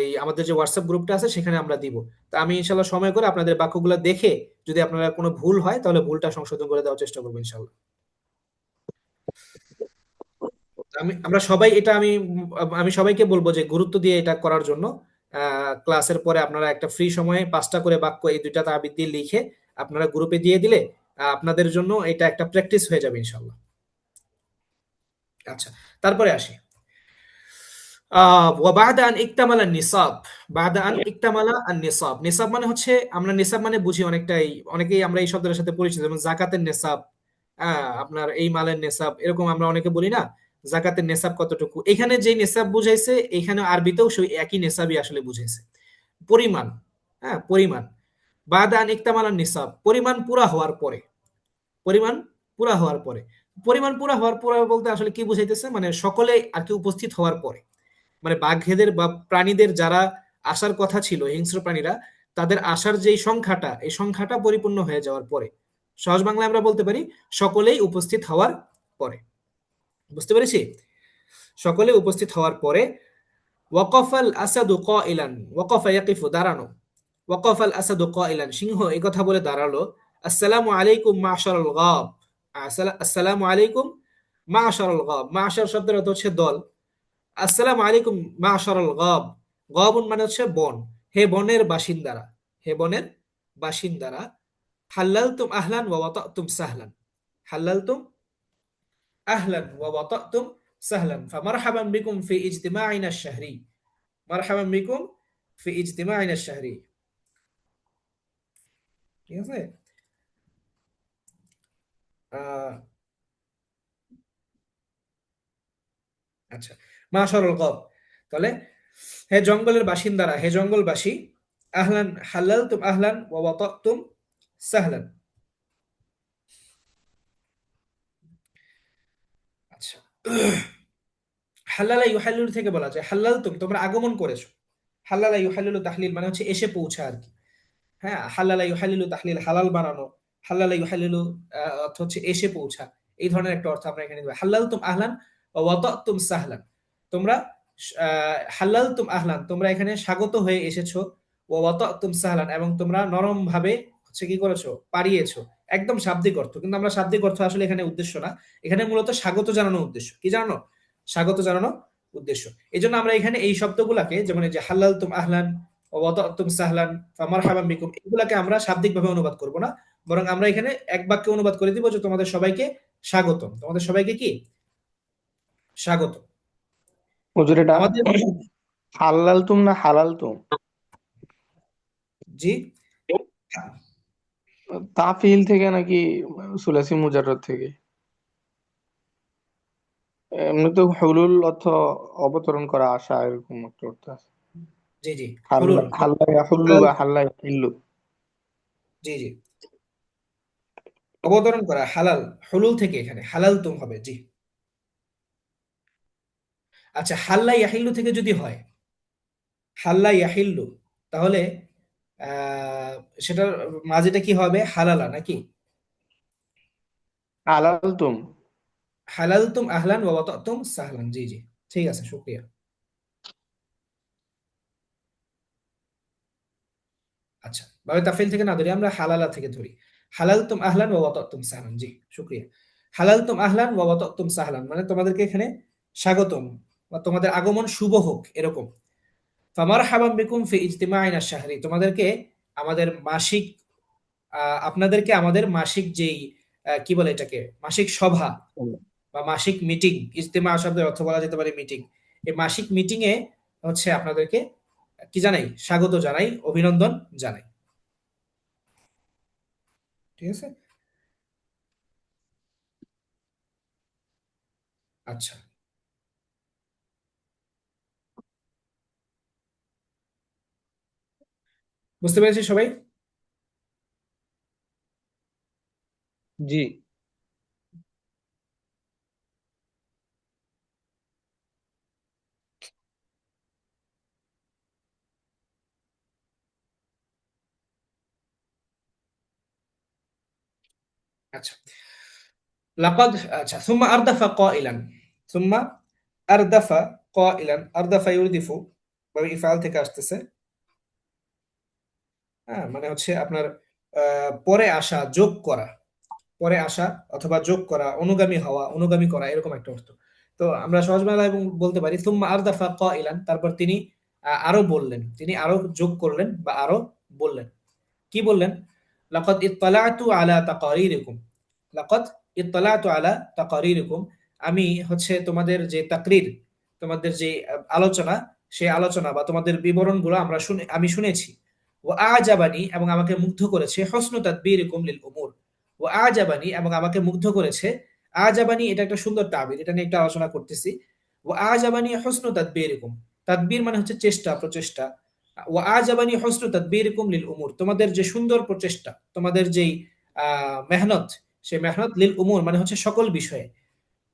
এই আমাদের যে হোয়াটসঅ্যাপ গ্রুপটা আছে সেখানে আমরা দিব। তা আমি ইনশাল্লাহ সময় করে আপনাদের বাক্যগুলো দেখে, যদি আপনারা কোনো ভুল হয় তাহলে ভুলটা সংশোধন করে দেওয়ার চেষ্টা করবো ইনশাল্লাহ। আমরা সবাই এটা আমি সবাইকে বলবো যে গুরুত্ব দিয়ে এটা করার জন্য। ক্লাসের পরে আপনারা একটা ফ্রি সময়ে 5টা করে বাক্য এই দুইটা তাবিদ দিয়ে লিখে আপনারা গ্রুপে দিয়ে দিলে আপনাদের জন্য এটা একটা প্র্যাকটিস হয়ে যাবে ইনশাল্লাহ। আচ্ছা, তারপরে আসি। ওয়াবাদা আন ইকতামালা নিসাব, বাদা আন ইকতামালা আন নিসাব। নিসাব মানে হচ্ছে, আমরা নিসাব মানে বুঝি অনেকটাই, অনেকেই আমরা এই শব্দের সাথে পরিচিত, যেমন জাকাতের নেসাব, আপনার এই মালের নেসাব, এরকম আমরা অনেকে বলি না, জাকাতের নেসাব কতটুকু। এখানে যে নেসাব বুঝাইছে, এখানে আরবিতেও সেই একই নেসাবই আসলে বুঝাইছে, পরিমাণ। হ্যাঁ, পরিমাণ। বাদা আন ইকতামালা নিসাব, পরিমাণ পুরা হওয়ার পরে, পরিমাণ পুরা হওয়ার পরে। পরিমাণ পুরা হওয়ার পরে বলতে আসলে কি বুঝাইতেছে, মানে সকলে আর কি উপস্থিত হওয়ার পরে, মানে বাঘেদের বা প্রাণীদের যারা আসার কথা ছিল, হিংস্র প্রাণীরা, তাদের আসার যেই সংখ্যাটা, এই সংখ্যাটা পরিপূর্ণ হয়ে যাওয়ার পরে, সহজ বাংলায় আমরা বলতে পারি সকলেই উপস্থিত হওয়ার পরে। বুঝতে পেরেছি? সকলে উপস্থিত হওয়ার পরে, ওয়াকাফাল আসাদু কাইলান, ওয়াকাফা ইয়াকিফু, দাঁড়ানো। ওয়াকাফাল আসাদু কাইলান, সিংহ এই কথা বলে দাঁড়ালো, আসসালামু আলাইকুম মাশারাল গাব। আসসালামু আলাইকুম মাশারাল গাব, মাশার শব্দের অর্থ হচ্ছে দল। আসসালামু আলাইকুম মাশারাল গাব, গাবুন মানে হচ্ছে বন, হে বনের বাসিন্দারা, হে বনের বাসিন্দারা। হাল্লালতুম আহলান ওয়া ওয়াতাতুম সাহলান, হাল্লালতুম আহলান ওয়া ওয়াতাতুম সাহলান, ফামারহাবান বিকুম ফি ইজতিমাইনা আশ-শাহরি, মারহাবান বিকুম ফি ইজতিমাইনা আশ-শাহরি। ঠিক আছে, আহ, আচ্ছা, মাশারাল গাব, তাহলে হে জঙ্গলের বাসিন্দারা, হে জঙ্গলবাসী, আহলান, হাল্লালতুম আহলান ওয়া ওয়াতাতুম সাহলান। আচ্ছা, হাল্লালা ইউহাল্লিলু থেকে বলা যায় হাল্লালতুম, তোমরা আগমন করেছো। হাল্লালা ইউহাল্লিলু তাহলিল মানে হচ্ছে এসে পৌঁছা আর কি। হ্যাঁ, হাল্লালা ইউহাল্লিলু তাহলিল হালাল বানানো, হাল্লালা ইউহাল্লিলু অর্থ হচ্ছে এসে পৌঁছা, এই ধরনের একটা অর্থ আমরা এখানে দেব। হাল্লালতুম আহলান ওয়া ওয়াতাতুম সাহলান, তোমরা হাল্লালতুম আহলান, তোমরা এখানে স্বাগত হয়ে এসেছো, ওয়া ওয়াতাতুম সাহলান, এবং তোমরা নরম ভাবে হচ্ছে কি করেছো, পাড়িয়েছো। একদম শাব্দিক অর্থ, কিন্তু আমরা শাব্দিক অর্থ আসলে এখানে উদ্দেশ্য না, এখানে মূলত স্বাগত জানানো উদ্দেশ্য। কি জানো, স্বাগত জানানো উদ্দেশ্য। এই জন্য আমরা এখানে এই শব্দগুলাকে, যেমন এই যে হাল্লালতুম আহলান ওয়া ওয়াতাতুম সাহলান ফামারহাবান বিকুম, এগুলাকে আমরা শাব্দিকভাবে অনুবাদ করব না, বরং আমরা এখানে এক বাক্যে অনুবাদ করে দিব যে তোমাদের সবাইকে স্বাগতম, তোমাদের সবাইকে কি স্বাগত। হুজুর এটা আমাদের, হাল্লালতুম না হালালতুম? জি, তাফিল থেকে নাকি সুলাসি মুজাররদ থেকে? এমনি তো হুলুল অর্থ অবতরণ করা, আসা, এরকম একটা অর্থ আছে। জি, জি, হাল্লা হুলুল, হাল্লা ইয়াহুল্লু বা হাল্লা ইয়াহিল্লু। জি, জি। অবতরণ করা হালাল, হুলুল থেকে এখানে হালাল তুম হবে, জি। আচ্ছা, হাল্লা ইয়াহিল্লু থেকে যদি হয়, হাল্লা ইয়াহিল্লু, তাহলে আহ সেটার মাঝেটা কি হবে, হালালা নাকি? আলালতুম। হালাল তুম আহলান ওয়া ওয়াতাতুম সাহলান, জি জি, ঠিক আছে, শুক্রিয়া। আচ্ছা, বাবে তাফিল থেকে না ধরি, আমরা হালালা থেকে ধরি। হালাল তুম আহলান ওয়া ওয়াতাতুম সাহলান, জি, শুক্রিয়া। হালাল তুম আহলান ওয়া ওয়াতাতুম সাহলান মানে তোমাদেরকে এখানে স্বাগতম বা তোমাদের আগমন শুভ হোক, এরকম। ফামারহাবান বিকুম ফি ইজতিমাইনা শাহরি, তোমাদেরকে আমাদের মাসিক আপনাদেরকে আমাদের মাসিক যেই কি বলে এটাকে, মাসিক সভা বা মাসিক মিটিং, ইজতেমা শব্দের অর্থ বলা যেতে পারে মিটিং, এই মাসিক মিটিং এ হচ্ছে আপনাদেরকে কি জানাই, স্বাগত জানাই, অভিনন্দন জানাই, ঠিক আছে। আচ্ছা, বুঝতে পেরেছি সবাই? জি। আচ্ছা, লাকাদ, আচ্ছা, সুম্মা আরদাফা কাইলান, সুম্মা আরদাফা কাইলান, আরদাফা ইউরদিফু বা ইফআল থেকে আসতেছে। হ্যাঁ, মানে হচ্ছে আপনার পরে আসা, যোগ করা, পরে আসা অথবা যোগ করা, অনুগামী হওয়া, অনুগামী করা, এরকম একটা অর্থ। তো আমরা সহজ বাংলায় বলতে পারি সুম্মা আরদাফা কাইলান, তারপর তিনি আরো বললেন, তিনি আরো যোগ করলেন বা আরো বললেন। কি বললেন? লাকাদ ইত্তালাতু আলা তাকারিরিকুম, লাকাদ ইত্তালাতু আলা তাকারিরিকুম, আমি হচ্ছে তোমাদের যে তাকরির, তোমাদের যে আলোচনা, সেই আলোচনা বা তোমাদের বিবরণগুলো আমি শুনেছি। ওয়া আজাবানি, এবং আমাকে মুগ্ধ করেছে, হসনু তাদবীরিকুম লিল উমুর, ও আজাবানি, এবং আমাকে মুগ্ধ করেছে। আজাবানি এটা একটা সুন্দর তাবির, এটা নিয়ে একটু আলোচনা করতেছি। ও আজাবানি হসনু তাদবীরিকুম, তাদবীর মানে হচ্ছে চেষ্টা, প্রচেষ্টা। ও আজাবানি হসনু তাদবীরিকুম লিল উমুর, তোমাদের যে সুন্দর প্রচেষ্টা, তোমাদের যেই মেহনত, সেই মেহনত লিল উমুর মানে হচ্ছে সকল বিষয়ে।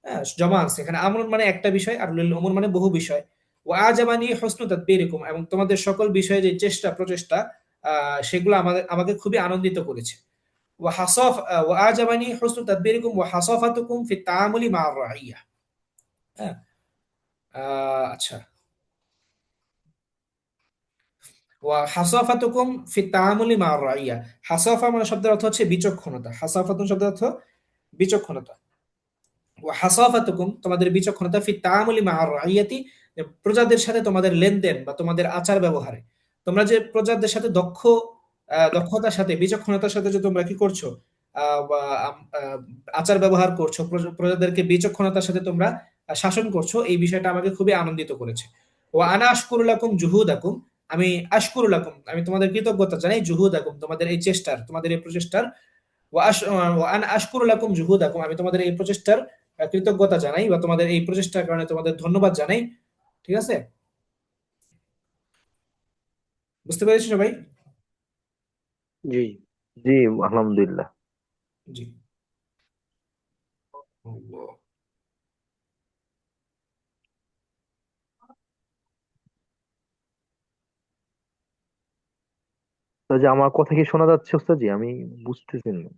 হ্যাঁ, জমা আছে এখানে, আমর মানে একটা বিষয় আর লিল উমুর মানে বহু বিষয়। ও আজাবানি হসনু তাদবীরিকুম, এবং তোমাদের সকল বিষয়ে যে চেষ্টা, প্রচেষ্টা, সেগুলো আমাকে খুবই আনন্দিত করেছে। وحصاف وأعجبني حسن تدبيركم وحصافتكم في التعامل مع الرعية। হ্যাঁ, আচ্ছা, وحصافتكم في التعامل مع الرعية, হাসাফা মানে শব্দের অর্থ হচ্ছে বিচক্ষণতা, হাসাফাতুন শব্দের অর্থ বিচক্ষণতা। হাসাফাতুকুম, তোমাদের বিচক্ষণতা, ফি তাআমুলি মা আর-রাইয়াতি, প্রজাদের সাথে তোমাদের লেনদেন বা তোমাদের আচার ব্যবহারে, তোমরা যে প্রজাদের সাথে দক্ষতার সাথে, বিচক্ষণতার সাথে যে তোমরা কি করছো, বা আচার ব্যবহার করছো, প্রজাদেরকে বিচক্ষণতার সাথে তোমরা শাসন করছো, এই বিষয়টা আমাকে খুবই আনন্দিত করেছে। ও আনা আশকুরু লাকুম জুহুদাকুম, আমি আশকুরু লাকুম, আমি তোমাদের কৃতজ্ঞতা জানাই, জুহুদাকুম, তোমাদের এই চেষ্টার, তোমাদের এই প্রচেষ্টার। ওয়া আনা আশকুরু লাকুম জুহুদাকুম, আমি তোমাদের এই প্রচেষ্টার কৃতজ্ঞতা জানাই বা তোমাদের এই প্রচেষ্টার কারণে তোমাদের ধন্যবাদ জানাই, ঠিক আছে। বুঝতে পেরেছি সবাই? জি। জি, আলহামদুলিল্লাহ। জি। তো যে আমার কথা কি শোনা যাচ্ছে ওস্তাদ জি? আমি বুঝতেছি না।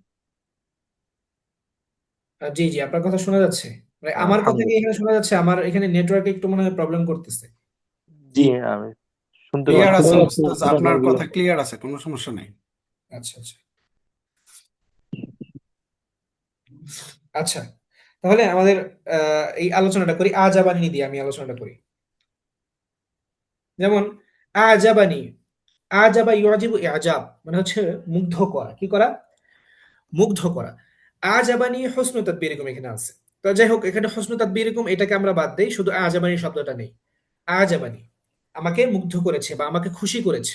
জি জি, আপনার কথা শোনা যাচ্ছে। মানে আমার কথা কি এখানে আলহামদুলিল্লাহ। শোনা যাচ্ছে? আমার এখানে নেটওয়ার্কে একটু মনে হয় প্রবলেম করতেছে। জি, আমি শুনতে ক্লিয়ার পাচ্ছি। আছে শোনা যাচ্ছে ওস্তাদ, আপনার কথা ক্লিয়ার আছে, কোনো সমস্যা নেই। আচ্ছা আচ্ছা আচ্ছা, তাহলে আমাদের এই আলোচনাটা করি, আজাবানি দিয়ে আমি আলোচনাটা করি। যেমন আজাবানি, আজাবা ইউজিবু ইজাব মানে হচ্ছে মুগ্ধ করা, কি করা, মুগ্ধ করা। আজাবানি হসনু তাদবীরিকুম এখানে আছে। তো যাই হোক, এখানে হসনু তাদবীরিকুম এটাকে আমরা বাদ দেই, শুধু আজাবানি শব্দটা নেই। আজাবানি, আমাকে মুগ্ধ করেছে বা আমাকে খুশি করেছে,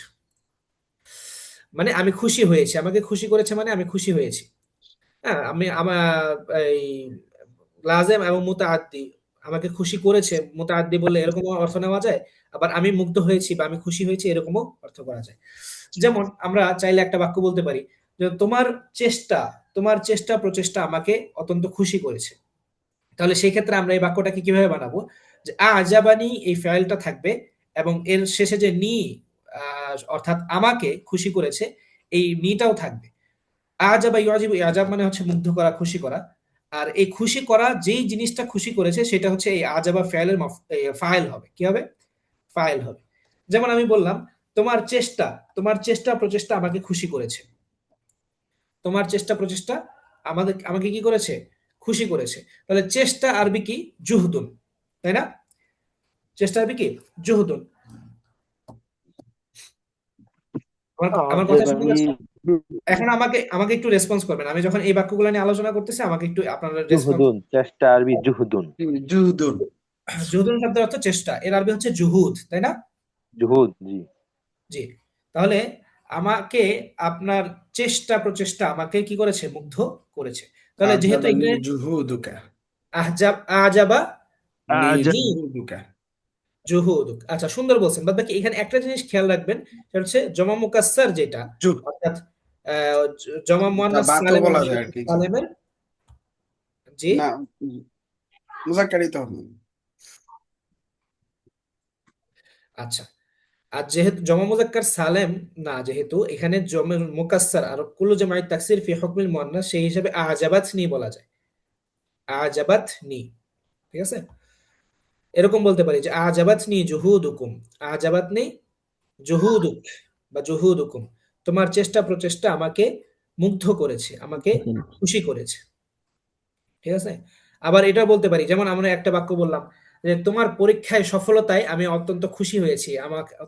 মানে আমি খুশি হয়েছি, আমাকে খুশি করেছে মানে আমি খুশি হয়েছি। হ্যাঁ, আমি আমার এই লাজেম এবং মুতাআদ্দি, আমাকে খুশি করেছে, মুতাআদ্দি বললে এরকম অর্থ নেওয়া যায়, আবার আমি মুগ্ধ হয়েছি বা আমি খুশি হয়েছি এরকমও অর্থ করা যায়। যেমন আমরা চাইলে একটা বাক্য বলতে পারি, যে তোমার চেষ্টা প্রচেষ্টা আমাকে অত্যন্ত খুশি করেছে। তাহলে সেই ক্ষেত্রে আমরা এই বাক্যটাকে কিভাবে বানাবো, যে আজাবানি এই ফাইলটা থাকবে এবং এর শেষে যে নি অর্থাৎ আমাকে খুশি করেছে এই নিটাও থাকবে। আজাবা ইউজিবু, আজাব মানে হচ্ছে মুগ্ধ করা, খুশি করা। আর এই খুশি করা যেই জিনিসটা খুশি করেছে সেটা হচ্ছে এই আজাবা ফাইলের ফাইল হবে। কি হবে? ফাইল হবে। যেমন আমি বললাম তোমার চেষ্টা প্রচেষ্টা আমাকে খুশি করেছে। তোমার চেষ্টা প্রচেষ্টা আমাকে কি করেছে? খুশি করেছে। তাহলে চেষ্টা আরবি কি? জুহদুন, তাই না? চেষ্টা আরবি কি? জুহদুন। আমার কথা শুনতে আজাবানি পাচ্ছেন? এখন আমাকে একটু রেসপন্স করবেন। আমি যখন এই বাক্যগুলো নিয়ে আলোচনা করতেছি আমাকে একটু আপনারা রেসপন্স। জুহুদুন, চেষ্টা আরবি জুহুদুন। জুহুদুন। জুহুদুন শব্দের অর্থ চেষ্টা, এর আরবি হচ্ছে জুহুদ, তাই না? জুহুদ, জি। জি। তাহলে আমাকে আপনার চেষ্টা প্রচেষ্টা আমাকে কি করেছে? মুগ্ধ করেছে। তাহলে যেহেতু আজাবানি এখানে জুহুদুকা আজাবা আজা নি জুহুদুকা। জুহুদুক, আচ্ছা সুন্দর বলছেন। বাদ বাকি এখানে একটা জিনিস খেয়াল রাখবেন, সেটা হচ্ছে জমা মুকাসসার যেটা, জুহ অর্থাৎ জমা মুয়ান্নাস বাতও সালেম এবং বলা যায় আর মুজাক্কার কি। সালেমের, জি না, মুজাক্কারই তো হবে। আচ্ছা। আর যেহেতু জমা মুজাক্কার সালেম না, যেহেতু এখানে জমা মুকাসসার আর কুল্লু জামাই তাকসির ফি হুকমিল মুয়ান্নাস, সেই হিসাবে আজাবাতনি বলা যায়। আজাবাতনি, ঠিক আছে? এরকম বলতে পারি যে আজাবাতনি জুহুদুকুম, আজাবাতনি জুহুদুক বা জুহুদুকুম, তোমার চেষ্টা প্রচেষ্টা আমাকে মুগ্ধ করেছে, আমাকে খুশি করেছে, ঠিক আছে? আবার এটা বলতে পারি, যেমন আমরা একটা বাক্য বললাম যে তোমার পরীক্ষায় সফলতায় আমি অত্যন্ত খুশি হয়েছি,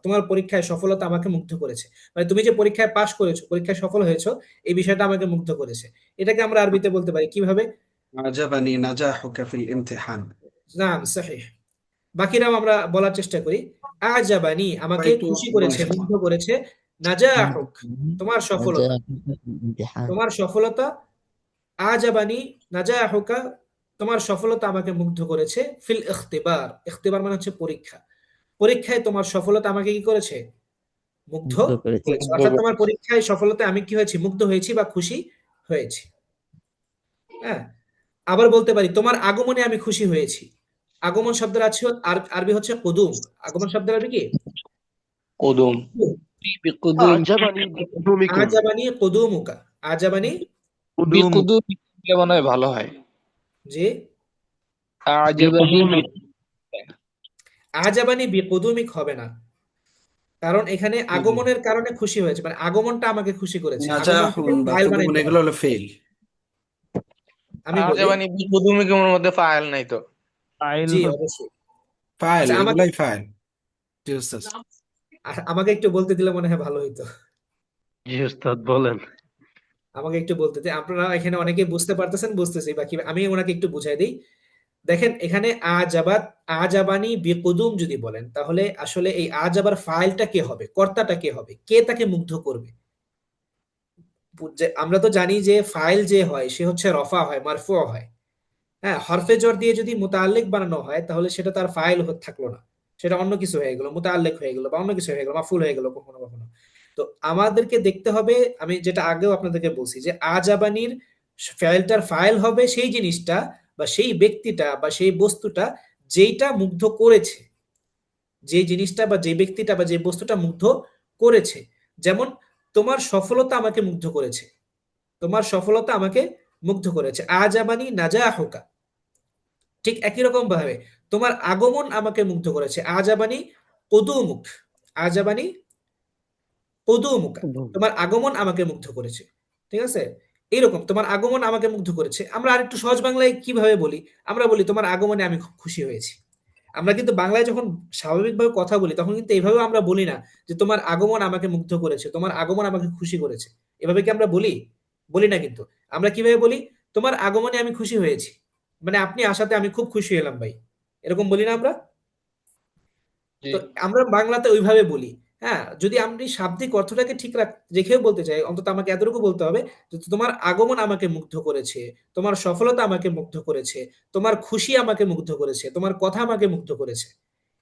তোমার পরীক্ষায় সফলতা আমাকে মুগ্ধ করেছে। মানে তুমি যে পরীক্ষায় পাশ করেছো, পরীক্ষায় সফল হয়েছো, এই বিষয়টা আমাকে মুগ্ধ করেছে। এটাকে আমরা আরবিতে বলতে পারি কিভাবে? আজাবানি নাজাহুকা ফিল ইমতিহান। নাম সহিহ। বাকিরাও আমরা বলার চেষ্টা করি। আজাবানি আবার আমাকে একটু খুশি বলে করেছে, শোনাও। মুগ্ধ করেছে। নাজাহুক তোমার সফলতা, نجاح الامتحان তোমার সফলতা। আজাবানি নাজাহুকা তোমার সফলতা আমাকে মুগ্ধ করেছে। ফিল ইখতিবার, ইখতিবার মানে হচ্ছে পরীক্ষা। পরীক্ষায় তোমার সফলতা আমাকে কি করেছে? মুগ্ধ ذكرت করেছে। অর্থাৎ তোমার পরীক্ষায় সফলতা আমি কি হয়েছি? মুগ্ধ হয়েছি বা খুশি হয়েছি। হ্যাঁ। আবার বলতে পারি তোমার আগমনে আমি খুশি হয়েছি। আগমন শব্দের আছে আরবি হচ্ছে কুদুম। আগমন শব্দের আরবি কি? কদম। بقدوم আজাবানি বিকুদুমিকুম। আজাবানি কুদুমুকা, আজাবানি, কুদুম। বিকুদুম দিলে মনে হয় ভালো হয়। যে আজবানি বিকুদুমি আজাবানি বিকুদুমিক হবে না, কারণ এখানে হুম। আগমনের কারণে খুশি হয়েছে, মানে আগমনটা আমাকে খুশি করেছে। আগমনটাকে নাজাহুন বা ফাইল কুদুন বানাইতে এগুলো হবে। হলো ফেল। আমি বলি, আজবানি বিকুদুমিকুমের মধ্যে ফাইল নাই তো। ফাইল জি অবশ্যই। ফাইল, আচ্ছা আমাকে এগুলাই ফাইল। জি উস্তাদ। আমাকে একটু বলতে দিলে মনে হয় ভালো হইতো। জি উস্তাদ বলেন। আমাকে একটু বলতে দিই, আপনারা এখানে অনেকে বুঝতে পারতেছেন, বুঝতেছি, বাকি আমি ওনাকে একটু বুঝাই দিই। দেখেন এখানে আজাবানি বিকুদুম যদি বলেন, তাহলে আসলে এই আজাবার ফাইলটা কে হবে? কর্তাটা কে হবে? কে তাকে মুগ্ধ করবে? আমরা তো জানি যে ফাইল যে হয় সে হচ্ছে রফা হয়, মারফু হয়। হ্যাঁ, হরফে জর দিয়ে যদি মুতাআল্লিক বানানো হয় তাহলে সেটা তার ফাইল থাকলো না, সেটা অন্য কিছু হয়ে গেল, মুতাআল্লিক হয়ে গেল বা অন্য কিছু হয়ে গেল, মাফুল হয়ে গেল কখনো কখনো। তো আমাদেরকে দেখতে হবে, আমি যেটা আগেও আপনাদেরকে বলছি, যে আজাবানির ফাইলটার ফাইল হবে সেই জিনিসটা বা সেই ব্যক্তিটা বা সেই বস্তুটা যেইটা মুগ্ধ করেছে, যে জিনিসটা বা যে ব্যক্তিটা বা যে বস্তুটা মুগ্ধ করেছে। যেমন তোমার সফলতা আমাকে মুগ্ধ করেছে, তোমার সফলতা আমাকে মুগ্ধ করেছে। আজাবানি নাজাহুকা, ঠিক একই রকম ভাবে তোমার আগমন আমাকে মুগ্ধ করেছে। আজাবানি কুদুমুক, আজাবানি কুদুমুকা, তোমার আগমন আমাকে মুগ্ধ করেছে, ঠিক আছে? এইরকম তোমার আগমন আমাকে মুগ্ধ করেছে। আমরা আরেকটু সহজ বাংলায় কিভাবে বলি? আমরা বলি তোমার আগমনে আমি খুব খুশি হয়েছি। আমরা কিন্তু বাংলায় যখন স্বাভাবিকভাবে কথা বলি তখন কিন্তু এইভাবে আমরা বলি না যে তোমার আগমন আমাকে মুগ্ধ করেছে, তোমার আগমন আমাকে খুশি করেছে। এভাবে কি আমরা বলি? বলি না কিন্তু। আমরা কিভাবে বলি? তোমার আগমনে আমি খুশি হয়েছি, মানে আপনি আসাতে আমি খুব খুশি হলাম ভাই, এরকম বলি না আমরা? জি। তো আমরা বাংলাতে ওইভাবে বলি। হ্যাঁ, যদি আমি শাব্দিক অর্থটাকে ঠিক রেখেও বলতে চাই, অন্তত আমাকে এতটুকু বলতে হবে যে তোমার আগমন আমাকে মুগ্ধ করেছে, তোমার সফলতা আমাকে মুগ্ধ করেছে, তোমার খুশি আমাকে মুগ্ধ করেছে, তোমার কথা আমাকে মুগ্ধ করেছে।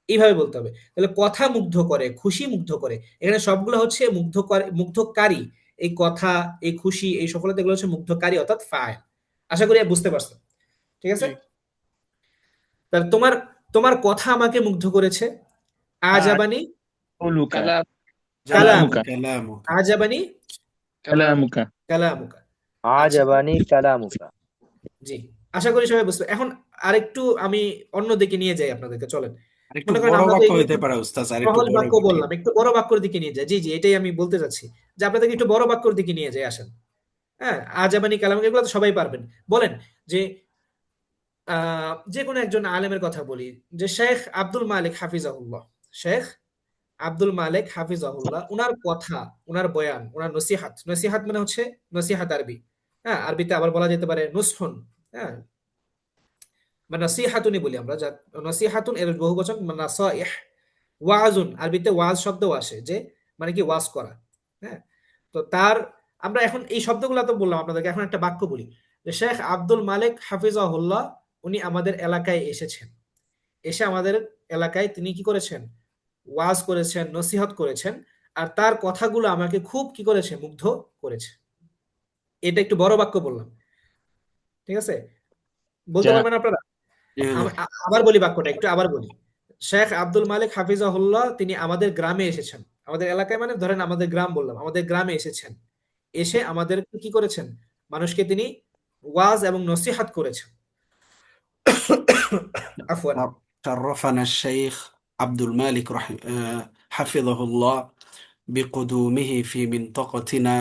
এইভাবে বলতে হবে। তাহলে কথা মুগ্ধ করে, খুশি মুগ্ধ করে, এখানে সবগুলো হচ্ছে মুগ্ধকারী। এই কথা, এই খুশি, এই সফলতা, এগুলো হচ্ছে মুগ্ধকারী অর্থাৎ ফাইল। আশা করি বুঝতে পারছো, ঠিক আছে? জি। তাহলে তোমার তোমার কথা আমাকে মুগ্ধ করেছে। আজাবানি قولك كلامك কালামুক, كلامك আজাবানি كلامك কালামুকা। আচ্ছা, আজাবানি কালামুকা। জি, আশা করি সবাই বুঝতে। এখন আরেকটু আমি অন্য দিকে নিয়ে যাই আপনাদেরকে, চলেন। আর একটু মনে করেন বড় আমরা তো বাক্য এই হইতে পারে উস্তাদ, আর একটু সহজ বড় বাক্য করে। বললাম, একটু বড় বাক্যর দিকে নিয়ে যায়। জি জি, এটাই আমি বলতে চাচ্ছি, যে আপনাদেরকে একটু বড় বাক্যর দিকে নিয়ে যায়, আসেন। হ্যাঁ, আজাবানি কালাম এগুলো তো সবাই পারবেন। বলেন যে যে কোনো একজন আলেমের কথা বলি, যে শেখ আব্দুল মালিক হাফিজাহুল্লাহ, শেখ আব্দুল মালিক হাফিজাহুল্লাহ, উনার কথা, উনার বয়ান, উনার নসিহাত, নসিহাত মানে হচ্ছে নসিহাত আরবি। হ্যাঁ, আরবিতে আবার বলা যেতে পারে নুসহুন। হ্যাঁ, মানে নসিহাতুনি বলি আমরা, যা নসিহাতুন এর বহু বচন নাসাইহ। ওয়াজুন, আরবিতে ওয়াজ শব্দও আসে, যে মানে কি ওয়াজ করা। হ্যাঁ, তো তার, আমরা এখন এই শব্দগুলো তো বললাম আপনাদেরকে, এখন একটা বাক্য বলি, যে শেখ আব্দুল মালিক হাফিজাহুল্লাহ উনি আমাদের এলাকায় এসেছেন, এসে আমাদের এলাকায় তিনি কি করেছেন, ওয়াজ করেছেন, নসিহত করেছেন, আর তার কথাগুলো আমাকে খুব কি করেছে, মুগ্ধ করেছে। এটা একটু বড় বাক্য বললাম, ঠিক আছে? বলতে جاء পারবেন আপনারা? জি। আবার বলি বাক্যটা, একটু আবার বলি। শেখ আব্দুল মালিক হাফিজাহুল্লাহ তিনি আমাদের গ্রামে এসেছেন, আমাদের এলাকায় মানে ধরেন আমাদের গ্রাম বললাম, আমাদের গ্রামে এসেছেন, এসে আমাদের কি করেছেন, মানুষকে তিনি ওয়াজ এবং নসিহত করেছেন। আফওয়ান। شرفنا الشيخ عبد المالك حفظه الله بقدومه في منطقتنا،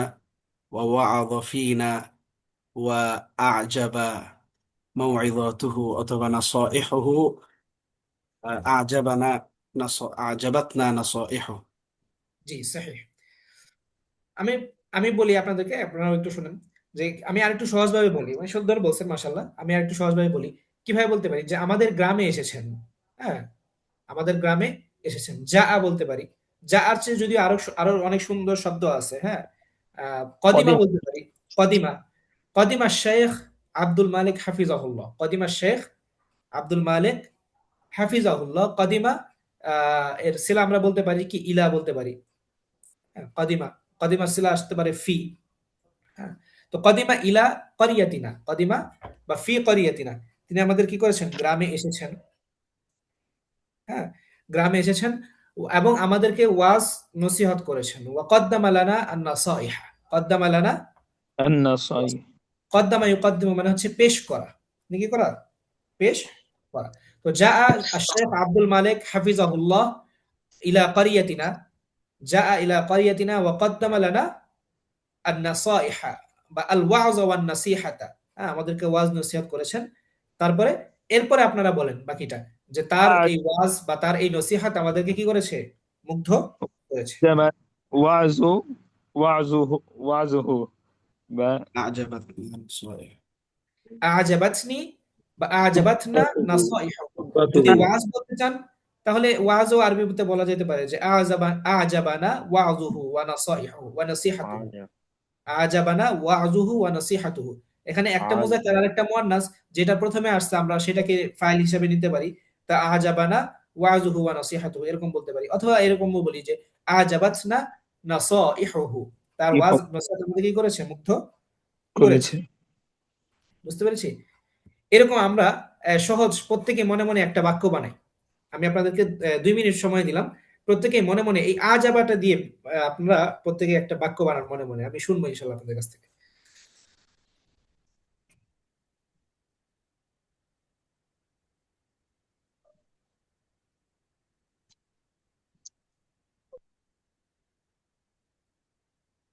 ووعظ فينا، وأعجب موعظاته ونصائحه. أعجبتنا نصائحه. জি, সহিহ। আমি আমি বলি আপনাদেরকে, আপনারাও একটু শুনেন, যে আমি আরেকটু সহজভাবে বলি, মানে সুন্দর বলছেন মাশাআল্লাহ, আমি আরেকটু সহজভাবে বলি। কিভাবে বলতে পারি, যে আমাদের গ্রামে এসেছেন। হ্যাঁ, আমাদের গ্রামে এসেছেন, যা বলতে পারি। যা আর চেয়ে যদিও আরো আরো অনেক সুন্দর শব্দ আছে। হ্যাঁ, কদিমা قديم বলতে পারি। কদিমা, কদিমা শেখ আব্দুল মালিক হাফিজাহুল্লাহ, কদিমা শেখ আব্দুল মালিক হাফিজাহুল্লাহ, কদিমা এর সিলা আমরা বলতে পারি কি, ইলা বলতে পারি। হ্যাঁ, কদিমা, কদিমার সিলা আসতে পারে ফি। হ্যাঁ, তো কদিমা ইলা করিয়াতিনা, কদিমা বা ফি করিয়াতিনা, তিনি আমাদের কি করেছেন, গ্রামে এসেছেন। হ্যাঁ, গ্রামে এসেছেন এবং আমাদেরকে ওয়াজ নসিহত করেছেন। ওয়া কদ্দামা লানা আন-নাসাইহা, কদ্দামা লানা, النصائح কদ্দামা ইউকদ্দিমু মানে হচ্ছে পেশ করা, মানে কি করা, পেশ করা। তো যা আশ-শাইখ আব্দুল মালিক হাফিজাহুল্লাহ ইলা ক্বরিয়াতিনা, যা ইলা ক্বরিয়াতিনা ওয়া কদ্দামা লানা আন-নাসাইহা বা আল-ওয়াজ ওয়ান-নাসিহাতা। হ্যাঁ, আমাদেরকে ওয়াজ নসিহত করেছেন। তারপরে এরপরে আপনারা বলেন বাকিটা, যে তার এই ওয়াজ বা তার এই নসিহত আমাদেরকে কি করেছে, মুগ্ধ করেছে। أعجب وعظه وعظه أعجبتنا نصائحه. আজাবাতনি বা আজাবাতনা নাসাইহুহু। যদি ওয়াজ বলতে চান, তাহলে ওয়াজও আরবিতে বলা যেতে পারে যে আজাবানা ওয়াজুহু ওয়া নাসাইহুহু ওয়া নাসিহাতুহু। আজাবানা ওয়াজুহু ওয়া নাসিহাতুহু, এখানে একটা মুযাক্কার আর একটা মুয়ান্নাস, যেটা প্রথমে আসছে আমরা সেটাকে ফাইল হিসেবে নিতে পারি। তা আজাবানা ওয়াজুহু ওয়া নাসিহাতুহু এরকম বলতে পারি, অথবা এরকমও বলি যে আজাবাতনা নাসাইহুহু, তার ওয়াজ নসিহত আমাদেরকে কি করেছে, মুগ্ধ করেছে। করেছে। বুঝতে পেরেছি? এরকম আমরা সহজ প্রত্যেকে মনে মনে একটা বাক্য বানাই। আমি আপনাদেরকে 2 মিনিট সময় দিলাম, প্রত্যেকে মনে মনে এই আজাবাটা দিয়ে আপনারা প্রত্যেকে একটা বাক্য বানান মনে মনে, আমি শুনবো ইনশাল্লাহ আপনাদের কাছ থেকে।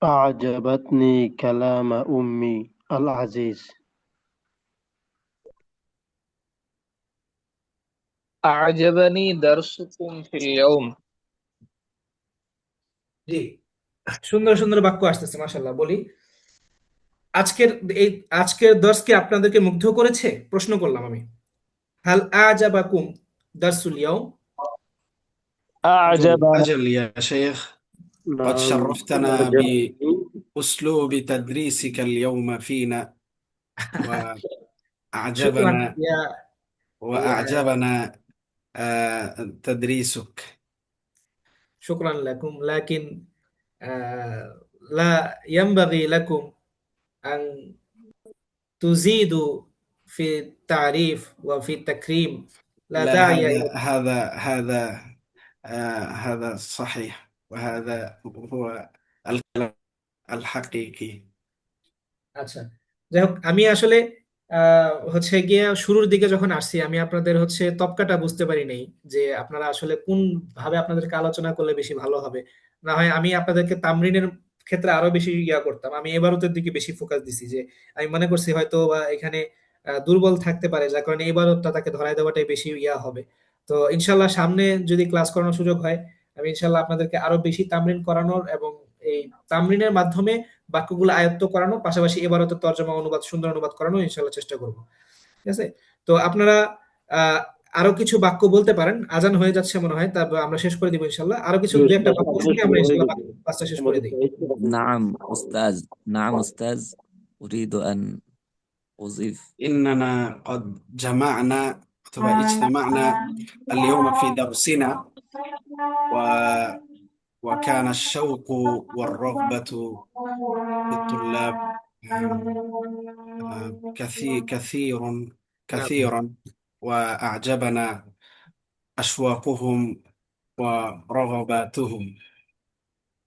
أعجبتني كلام أمي العزيز. أعجبني درسكم في اليوم. জি, সুন্দর সুন্দর বাক্য আসতেছে মাশাআল্লাহ। বলি, আজকের এই আজকের দর্শ কি আপনাদেরকে মুগ্ধ করেছে, প্রশ্ন করলাম আমি। হাল আজাবাকুম দারসুল ইয়াউম। أعجبنا أجل يا شيخ، قد نعم شرفتنا أعجبني. بأسلوب تدريسك اليوم فينا، শুকরান وأعجبنا ইয়া وأعجبنا تدريسك. শুকরান লাকুম, লাকিন লা ইয়ানবাগি লাকুম আন তুজিদু ফি তারিফ ওয়া ফি তাকরিম লা لا، দাইয়া هذا صحيح، وهذا هو الكلام الحقيقي. আচ্ছা, যাই হোক, আমি আসলে হচ্ছে গিয়ে শুরুর দিকে যখন আসছি আমি আপনাদের হচ্ছে তবকাটা বুঝতে পারি নাই যে আপনারা আসলে কোন ভাবে আপনাদেরকে আলোচনা করলে বেশি ভালো হবে। না হয় আমি আপনাদেরকে তামরিনের ক্ষেত্রে আরো বেশি করতাম, আমি এবারতের দিকে বেশি ফোকাস দিছি যে আমি মনে করছি হয়তো বা এখানে দুর্বল থাকতে পারে, যার কারণে এবারতটা তাকে ধরায় দেওয়াটাই বেশি হবে। তো ইনশাল্লাহ সামনে যদি ক্লাস করানোর সুযোগ হয় আমি ইনশাল্লাহ আপনাদেরকে আরো বেশি তামরিন করানোর এবং এই তামরিনের মাধ্যমে বাক্যগুলো আয়ত্ত করানো, পাশাপাশি এবারত তর্জমা অনুবাদ, সুন্দর অনুবাদ করানো ইনশাল্লাহ চেষ্টা করব। ঠিক আছে? তো আপনারা আহ আরো কিছু বাক্য বলতে পারেন, আজান হয়ে যাচ্ছে মনে হয়, তারপর আমরা শেষ করে দিব ইনশাল্লাহ। আরো কিছু জি দু একটা উস্তাদ, বাক্য আমাদের শুনে আমরা সময় হয়ে ইনশাল্লাহ গেছে, ক্লাসটা শেষ করে আমাদের দিই। তো এই তো। نعم أستاذ. نعم أستاذ. أريد أن أضيف. إننا قد جمعنا اجتمعنا اليوم في درسنا، و... وكان الشوق والرغبة في الطلاب كثير নাম كثيرا، وأعجبنا أشواقهم ورغباتهم.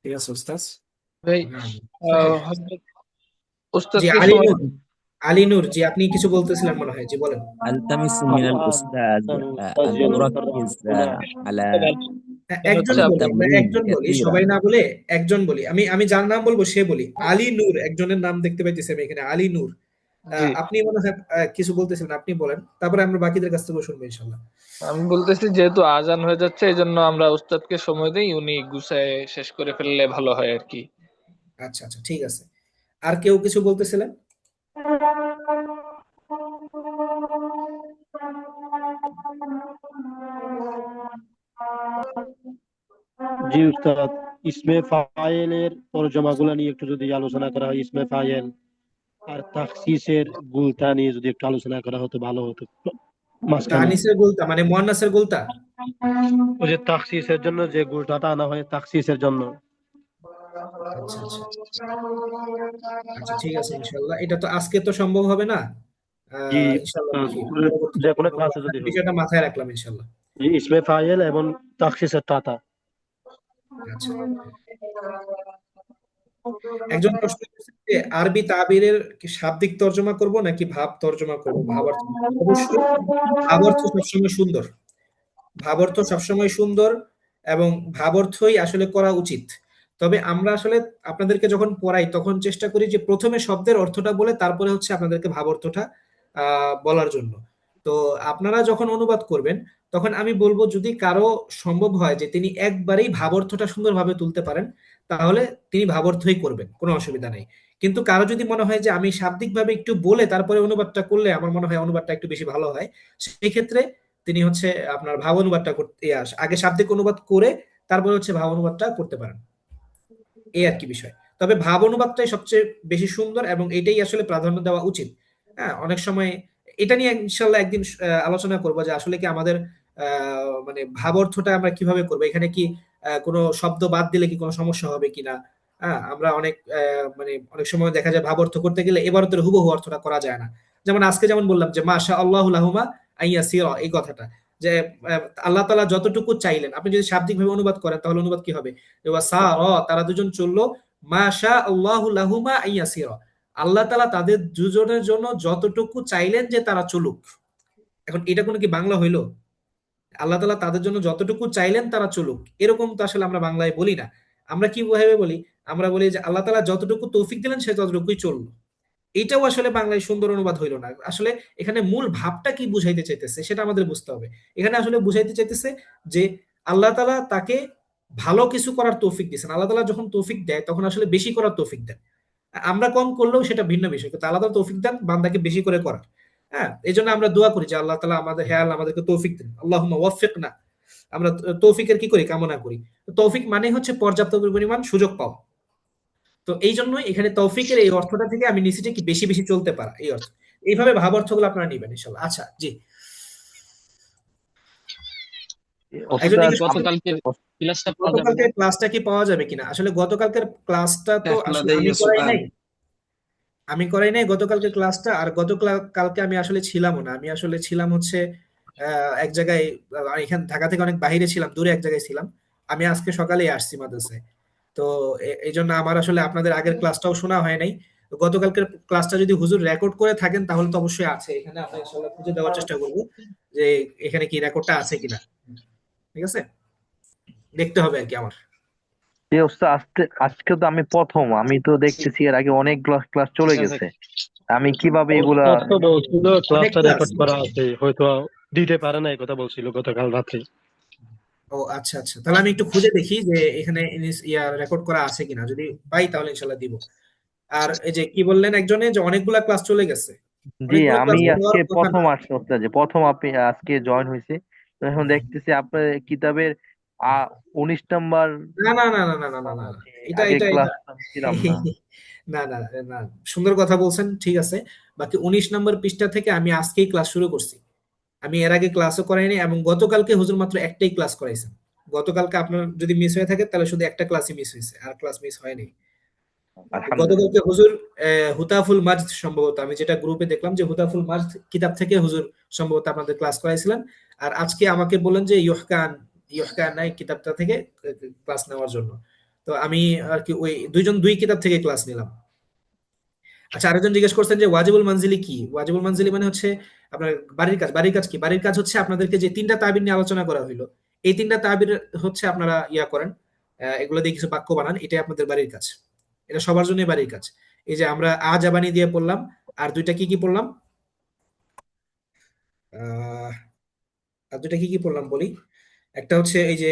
يس أستاذ. ভাই নাম صحيح। হযরত জি উস্তাদকে আলী সময় নূর, আলী নূর জি, আপনি কিছু বলতেছিলেন মনে হয়, জি বলেন। ألتمس من الآن الأستاذ كان الأستاذ أن يتطرق تركز هنا. على একজন হচ্ছে বলি, আমরা التمرين একজন বলি, كثيرا. সবাই না বলে একজন বলি। আমি আমি যার নাম বলবো সে বলি। আলী নূর একজনের নাম দেখতে পাইতেছি আমি এখানে, আলী নূর। জি, আপনি মনে হয় কিছু বলতেছিলেন, আপনি বলেন, তারপরে আমরা বাকিদের কাছ থেকে শুনবো ইনশাল্লাহ। আমি বলতেছি যেহেতু আজান হয়ে যাচ্ছে এই জন্য আমরা উস্তাদকে সময় দেই, উনি গুছায় শেষ করে ফেললে ভালো হয় আর কি। আচ্ছা আচ্ছা, ঠিক আছে। আর কেউ কিছু বলতেছিলেন? জি উস্তাদ, ইসমে ফাইলের তরজমাগুলো নিয়ে একটু যদি আলোচনা করা হয়, ইসমে ফাইল আর তাখসিসের গুলতা নিয়ে যদি একটু আলোচনা করা হতো ভালো হতো মাঝখানে। তানিসের গুলতা মানে মুয়ান্নাসের গুলতা? ওই যে তাখসিসের জন্য যে গুলটাটা আনা হয় তাখসিসের জন্য। আচ্ছা আচ্ছা আচ্ছা, ঠিক আছে ইনশাল্লাহ। এটা তো আজকে তো সম্ভব হবে না, জি ইনশাল্লাহ উস্তাদ, দেখি পরবর্তীতে যে কোনো কখনো ক্লাসে যদি হয়। বিষয়টা মাথায় রাখলাম ইনশাল্লাহ। জি, ইসমে ফাইল এবং তাখসিসের টাতা। আচ্ছা, একজন প্রশ্ন করেছেন যে আরবি তাবিরের কি শাব্দিক তর্জমা করব নাকি ভাব তর্জমা করব, ভাবার্থ? অবশ্যই ভাবার্থ সবসময় সুন্দর, ভাবার্থ সবসময় সুন্দর এবং ভাবার্থই আসলে করা উচিত। তবে আমরা আসলে আপনাদেরকে যখন পড়াই তখন চেষ্টা করি যে প্রথমে শব্দের অর্থটা বলে তারপরে হচ্ছে আপনাদেরকে ভাবার্থটা বলার জন্য। তো আপনারা যখন অনুবাদ করবেন তখন আমি বলবো যদি কারো সম্ভব হয় যে তিনি একবারেই ভাবার্থটা সুন্দরভাবে তুলতে পারেন তাহলে তিনি ভাবার্থই করবেন, কোনো অসুবিধা নেই। কিন্তু কারো যদি মনে হয় যে আমি শাব্দিকভাবে একটু বলে তারপরে অনুবাদটা করলে আমার মনে হয় অনুবাদটা একটু বেশি ভালো হয়, সেই ক্ষেত্রে তিনি হচ্ছে আপনার ভাব অনুবাদটা করতে আগে শাব্দিক অনুবাদ করে তারপরে হচ্ছে ভাব অনুবাদটা করতে পারেন, এই আর কি বিষয়। তবে ভাব অনুবাদটাই সবচেয়ে বেশি সুন্দর এবং এটাই আসলে প্রাধান্য দেওয়া উচিত। হ্যাঁ, অনেক সময় এটা নিয়ে ইনশাল্লাহ একদিন আলোচনা করবো যে আসলে কি আমাদের মানে ভাব অর্থটা আমরা কিভাবে করবো, এখানে কি কোনো শব্দ বাদ দিলে কি কোনো সমস্যা হবে কিনা। হ্যাঁ, আমরা অনেক মানে অনেক সময় দেখা যায় ভাব অর্থ করতে গেলে এবারতের হুবহু অর্থটা করা যায় না। যেমন আজকে যেমন বললাম যে মাশা আল্লাহু লাহুমা আইয়াসিরা, এই কথাটা যে আল্লাহ তাআলা যতটুকু চাইলেন, আপনি যদি শাব্দিক ভাবে অনুবাদ করেন তাহলে অনুবাদ কি হবে, যে ওয়াসারা, তারা দুজন চললো, মাশা আল্লাহু লাহুমা আইয়াসিরা, আল্লাহ তাআলা তাদের দুজনের জন্য যতটুকু চাইলেন যে তারা চলুক। এখন এটা কোনো কি বাংলা হইলো? আল্লাহ তাআলা তাদের জন্য যতটুকু চাইলেন তারা চলুক, এরকম তো আসলে আমরা বাংলায় বলি না। আমরা কি ভাবে বলি, আমরা বলি যে আল্লাহ তাআলা যতটুকু তৌফিক দিলেন সে ততটুকুই চললো। এটাও আসলে বাংলায় সুন্দর অনুবাদ হইলো না। আসলে এখানে মূল ভাবটা কি বুঝাইতে চাইতেছে সেটা আমাদের বুঝতে হবে। এখানে আসলে বুঝাইতে চাইতেছে যে আল্লাহ তাআলা তাকে ভালো কিছু করার তৌফিক দিয়েছেন। আল্লাহ তাআলা যখন তৌফিক দেয় তখন আসলে বেশি করার তৌফিক দেন। আমরা কম করলেও সেটা ভিন্ন বিষয়, কিন্তু আল্লাহ তাআলা তৌফিক দেন বান্দাকে বেশি করে করার। হ্যাঁ, এই জন্য আমরা দোয়া করি যে আল্লাহ তাআলা আমাদের, হে আল্লাহ আমাদেরকে তৌফিক দেন, আল্লাহুম্মা ওয়াফফিকনা। আমরা তৌফিকের কি করি, কামনা করি। তৌফিক মানে হচ্ছে পর্যাপ্ত পরিমাণ সুযোগ পাওয়া। তো এই জন্যই এখানে তৌফিকের এই অর্থটা থেকে আমি নিচে কি বেশি বেশি চলতে পারা, এই অর্থ। এইভাবে ভাব অর্থগুলো আপনারা নিবেন ইনশাআল্লাহ। আচ্ছা জি। একজন ওস্তাদ জিজ্ঞেস করছেন গতকালকের ক্লাসটা পাওয়া যাবে না? গতকালকের ক্লাসটা কি পাওয়া যাবে কিনা। আসলে গতকালকের ক্লাসটা তো আসলে لدي আমি করাই سؤال. নাই। গতকালকে ক্লাসটা, আর কালকে আমি আসলে ছিলামও না। আমি আসলে ছিলাম হচ্ছে এক জায়গায়, এখানে ঢাকা থেকে অনেক বাইরে ছিলাম, দূরে এক জায়গায় ছিলাম। আমি আজকে সকালেই আসছি মাদ্রাসায়। তো এই জন্য আমার আসলে আপনাদের আগের ক্লাসটাও শোনা হয় নাই। তো গতকালকের ক্লাসটা যদি হুজুর রেকর্ড করে থাকেন তাহলে তো অবশ্যই আছে এখানে, আমরা ইনশাল্লাহ খুঁজে দেওয়ার চেষ্টা করবো যে এখানে কি রেকর্ডটা আছে কিনা। ঠিক আছে, দেখতে হবে আর কি আমার। যে ওস্তাদ আজকে তো আমি প্রথম, আমি তো দেখতেছি এর আগে অনেক ক্লাস ক্লাস চলে গেছে, আমি কিভাবে এগুলা ওস্তাদ তো বলছিল অনেক ক্লাসটা ক্লাস। রেকর্ড করা আছে, হয়তো দিতে পারে না, এই কথা বলছিল গতকাল রাত্রে। ও আচ্ছা আচ্ছা, তাহলে আমি একটু খুঁজে দেখি যে এখানে রেকর্ড করা আছে কিনা। যদি পাই তাহলে ইনশাল্লাহ দিব। আর এই যে কি বললেন একজনে যে অনেকগুলা ক্লাস চলে গেছে, জি অনেকগুলো আমি ক্লাস হওয়ার আজকে কথা প্রথম না। আসছি ওস্তাদ, যে প্রথম আপনি আজকে জয়েন হয়েছে। তো এখন দেখতেছি আপনার কিতাবের 19 নাম্বার না না না না না না না না না। এটা আগে এটা এটা ক্লাস ছিলাম না। না না না, সুন্দর কথা বলছেন, ঠিক আছে। বাকি 19 নম্বর পৃষ্ঠা থেকে আমি আজকেই ক্লাস শুরু করছি। আমি এর আগে ক্লাসও করাইনি, এবং গতকালকে হুজুর মাত্র একটাই ক্লাস করাইছেন। গতকালকে আপনার যদি মিস হয়ে থাকে তাহলে শুধু একটা ক্লাসই মিস হয়েছে, আর ক্লাস মিস হয়নি। গতকালকে আলহামদুলিল্লাহ। হুজুর হুতাফুল মাজদ, সম্ভবত আমি যেটা গ্রুপে দেখলাম যে হুতাফুল মাজদ কিতাব থেকে হুজুর সম্ভবত আপনাদের ক্লাস করাইছিলেন। আর আজকে আমাকে বললেন যে ইহকান নাই কিতাবটা থেকে ক্লাস নেওয়ার জন্য। তো আমি আর কি ওই দুই কিতাব থেকে ক্লাস নিলাম। আচ্ছা, আরেকজন জিজ্ঞেস করছেন যে ওয়াজিবুল মানজিলি কি। ওয়াজিবুল মানজিলি মানে হচ্ছে আপনার বাড়ির কাজ কি। বাড়ির কাজ হচ্ছে আপনাদেরকে যে 3টা তাবির নিয়ে আলোচনা করা হইলো, এই 3টা তাবির হচ্ছে আপনারা করেন, এগুলো দিয়ে কিছু বাক্য বানান, এটাই আপনাদের বাড়ির কাজ। এটা সবার জন্যই বাড়ির কাজ। এই যে আমরা আজাবানি দিয়ে পড়লাম, আর দুইটা কি কি পড়লাম, আহ আর দুইটা কি কি পড়লাম বলি। একটা হচ্ছে এই যে,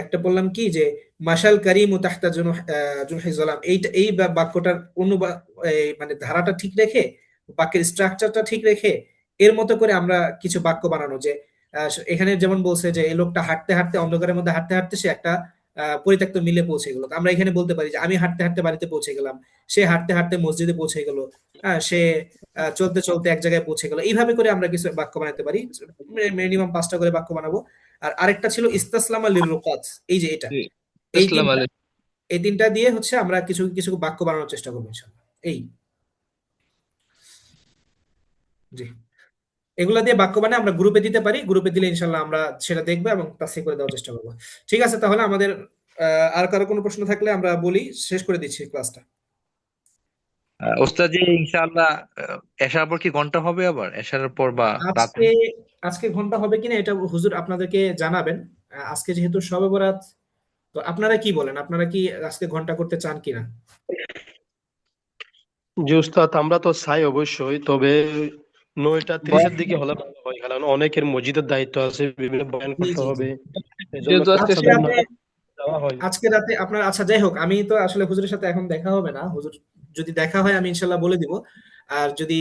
একটা বললাম কি যে মাশাল কারিম ও তাহতা জুনহি জালাম, এই বাক্যটার মানে ধারাটা ঠিক রেখে, বাক্যের স্ট্রাকচারটা ঠিক রেখে এর মতো করে আমরা কিছু বাক্য বানানো। যে এখানে যেমন বলছে যে এই লোকটা হাঁটতে হাঁটতে, অন্ধকারের মধ্যে হাঁটতে হাঁটতে সে একটা পরিত্যক্ত মিলে পৌঁছে গেল। আমরা এখানে বলতে পারি যে আমি হাঁটতে হাঁটতে বাড়িতে পৌঁছে গেলাম, সে হাঁটতে হাঁটতে মসজিদে পৌঁছে গেল, সে চলতে চলতে এক জায়গায় পৌঁছে গেল। এইভাবে করে আমরা কিছু বাক্য বানাতে পারি। মিনিমাম 5টা করে বাক্য বানাবো। আর আরেকটা ছিল ইস্তাসলামা লিল রুকাত, এই যে এটা, জি, এই ইসলাম তিনটা আলী। এই তিনটা দিয়ে হচ্ছে আমরা কিছু কিছু বাক্য বানানোর চেষ্টা করবো ইনশাআল্লাহ। এই জি, এগুলা দিয়ে বাক্য বানিয়ে আমরা গ্রুপে দিতে পারি। গ্রুপে দিলে ইনশাআল্লাহ আমরা সেটা দেখবো এবং তাসহিহ করে দেওয়ার চেষ্টা করবো। ঠিক আছে, তাহলে আমাদের আর কারো কোনো প্রশ্ন থাকলে আমরা বলি, শেষ করে দিচ্ছি ক্লাসটা। ওস্তাদ জি ইনশাআল্লাহ এশার পর কি ঘন্টা হবে, আবার এশার পর বা রাতে? আজকে আজকে ঘন্টা হবে কিনা এটা হুজুর আপনাদেরকে জানাবেন। আজকে যেহেতু শবে বরাত, তো আপনারা কি বলেন, আপনারা কি আজকে ঘন্টা করতে চান কিনা? জি উস্তাদ, আমরা তো চাই অবশ্যই, তবে 9টা 30-এর দিকে হলে ভালো হয়, কারণ অনেকের মসজিদের দায়িত্ব আছে, বিভিন্ন বয়ান জি করতে জি জি। হবে, এই জন্য যেহেতু আজকে আজকে বাচ্চাদের রাতে না যাওয়া হয়। আজকে রাতে আপনার, আচ্ছা যাই হোক, আমি তো আসলে হুজুরের সাথে এখন দেখা হবে না। হুজুর যদি দেখা হয় আমি ইনশাল্লাহ বলে দিব। আর যদি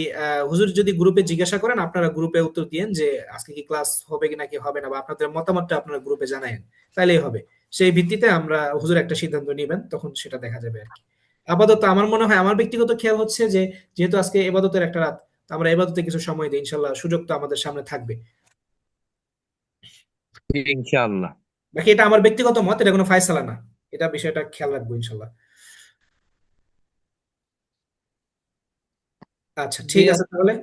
হুজুর যদি গ্রুপে জিজ্ঞাসা করেন, আপনারা গ্রুপে উত্তর দিয়েন যে আজকে কি ক্লাস হবে কি নাকি হবে না, বা আপনাদের মতামতটা আপনারা গ্রুপে জানায়েন, তাইলেই হবে। সেই ভিত্তিতে আমরা হুজুর একটা সিদ্ধান্ত নিবেন, তখন সেটা দেখা যাবে আর কি। আপাতত আমার মনে হয়, আমার ব্যক্তিগত খেয়াল হচ্ছে যে যেহেতু আজকে ইবাদতের একটা রাত, তো আমরা ইবাদতে কিছু সময় দিই, ইনশাল্লাহ সুযোগ তো আমাদের সামনে থাকবে। জি, ইনশাআল্লাহ। বাকি এটা আমার ব্যক্তিগত মত, এটা কোনো ফায়সালা না। এটা বিষয়টা খেয়াল রাখবো ইনশাল্লাহ। আচ্ছা জি, ঠিক আছে, তাহলে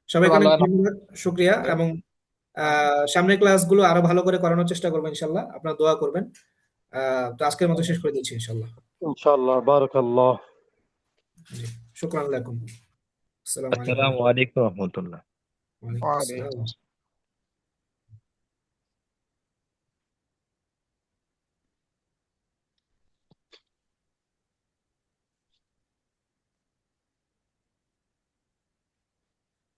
সবাইকে ভালো অনেক হয় না? ধন্যবাদ, শুক্রিয়া। এবং সামনের ক্লাসগুলো আরো ভালো করে করানোর চেষ্টা করবো ইনশাল্লাহ, আপনারা দোয়া করবেন। তো আজকের মতো শেষ করে দিচ্ছি ইনশাল্লাহ। ইনশাআল্লাহ, বারাকাল্লাহ। জি, শুকরান লাকুম। আসসালামু আলাইকুম। আসসালামু আলাইকুম রহমতুল্লাহ। ওয়ালাইকুম আসসালাম।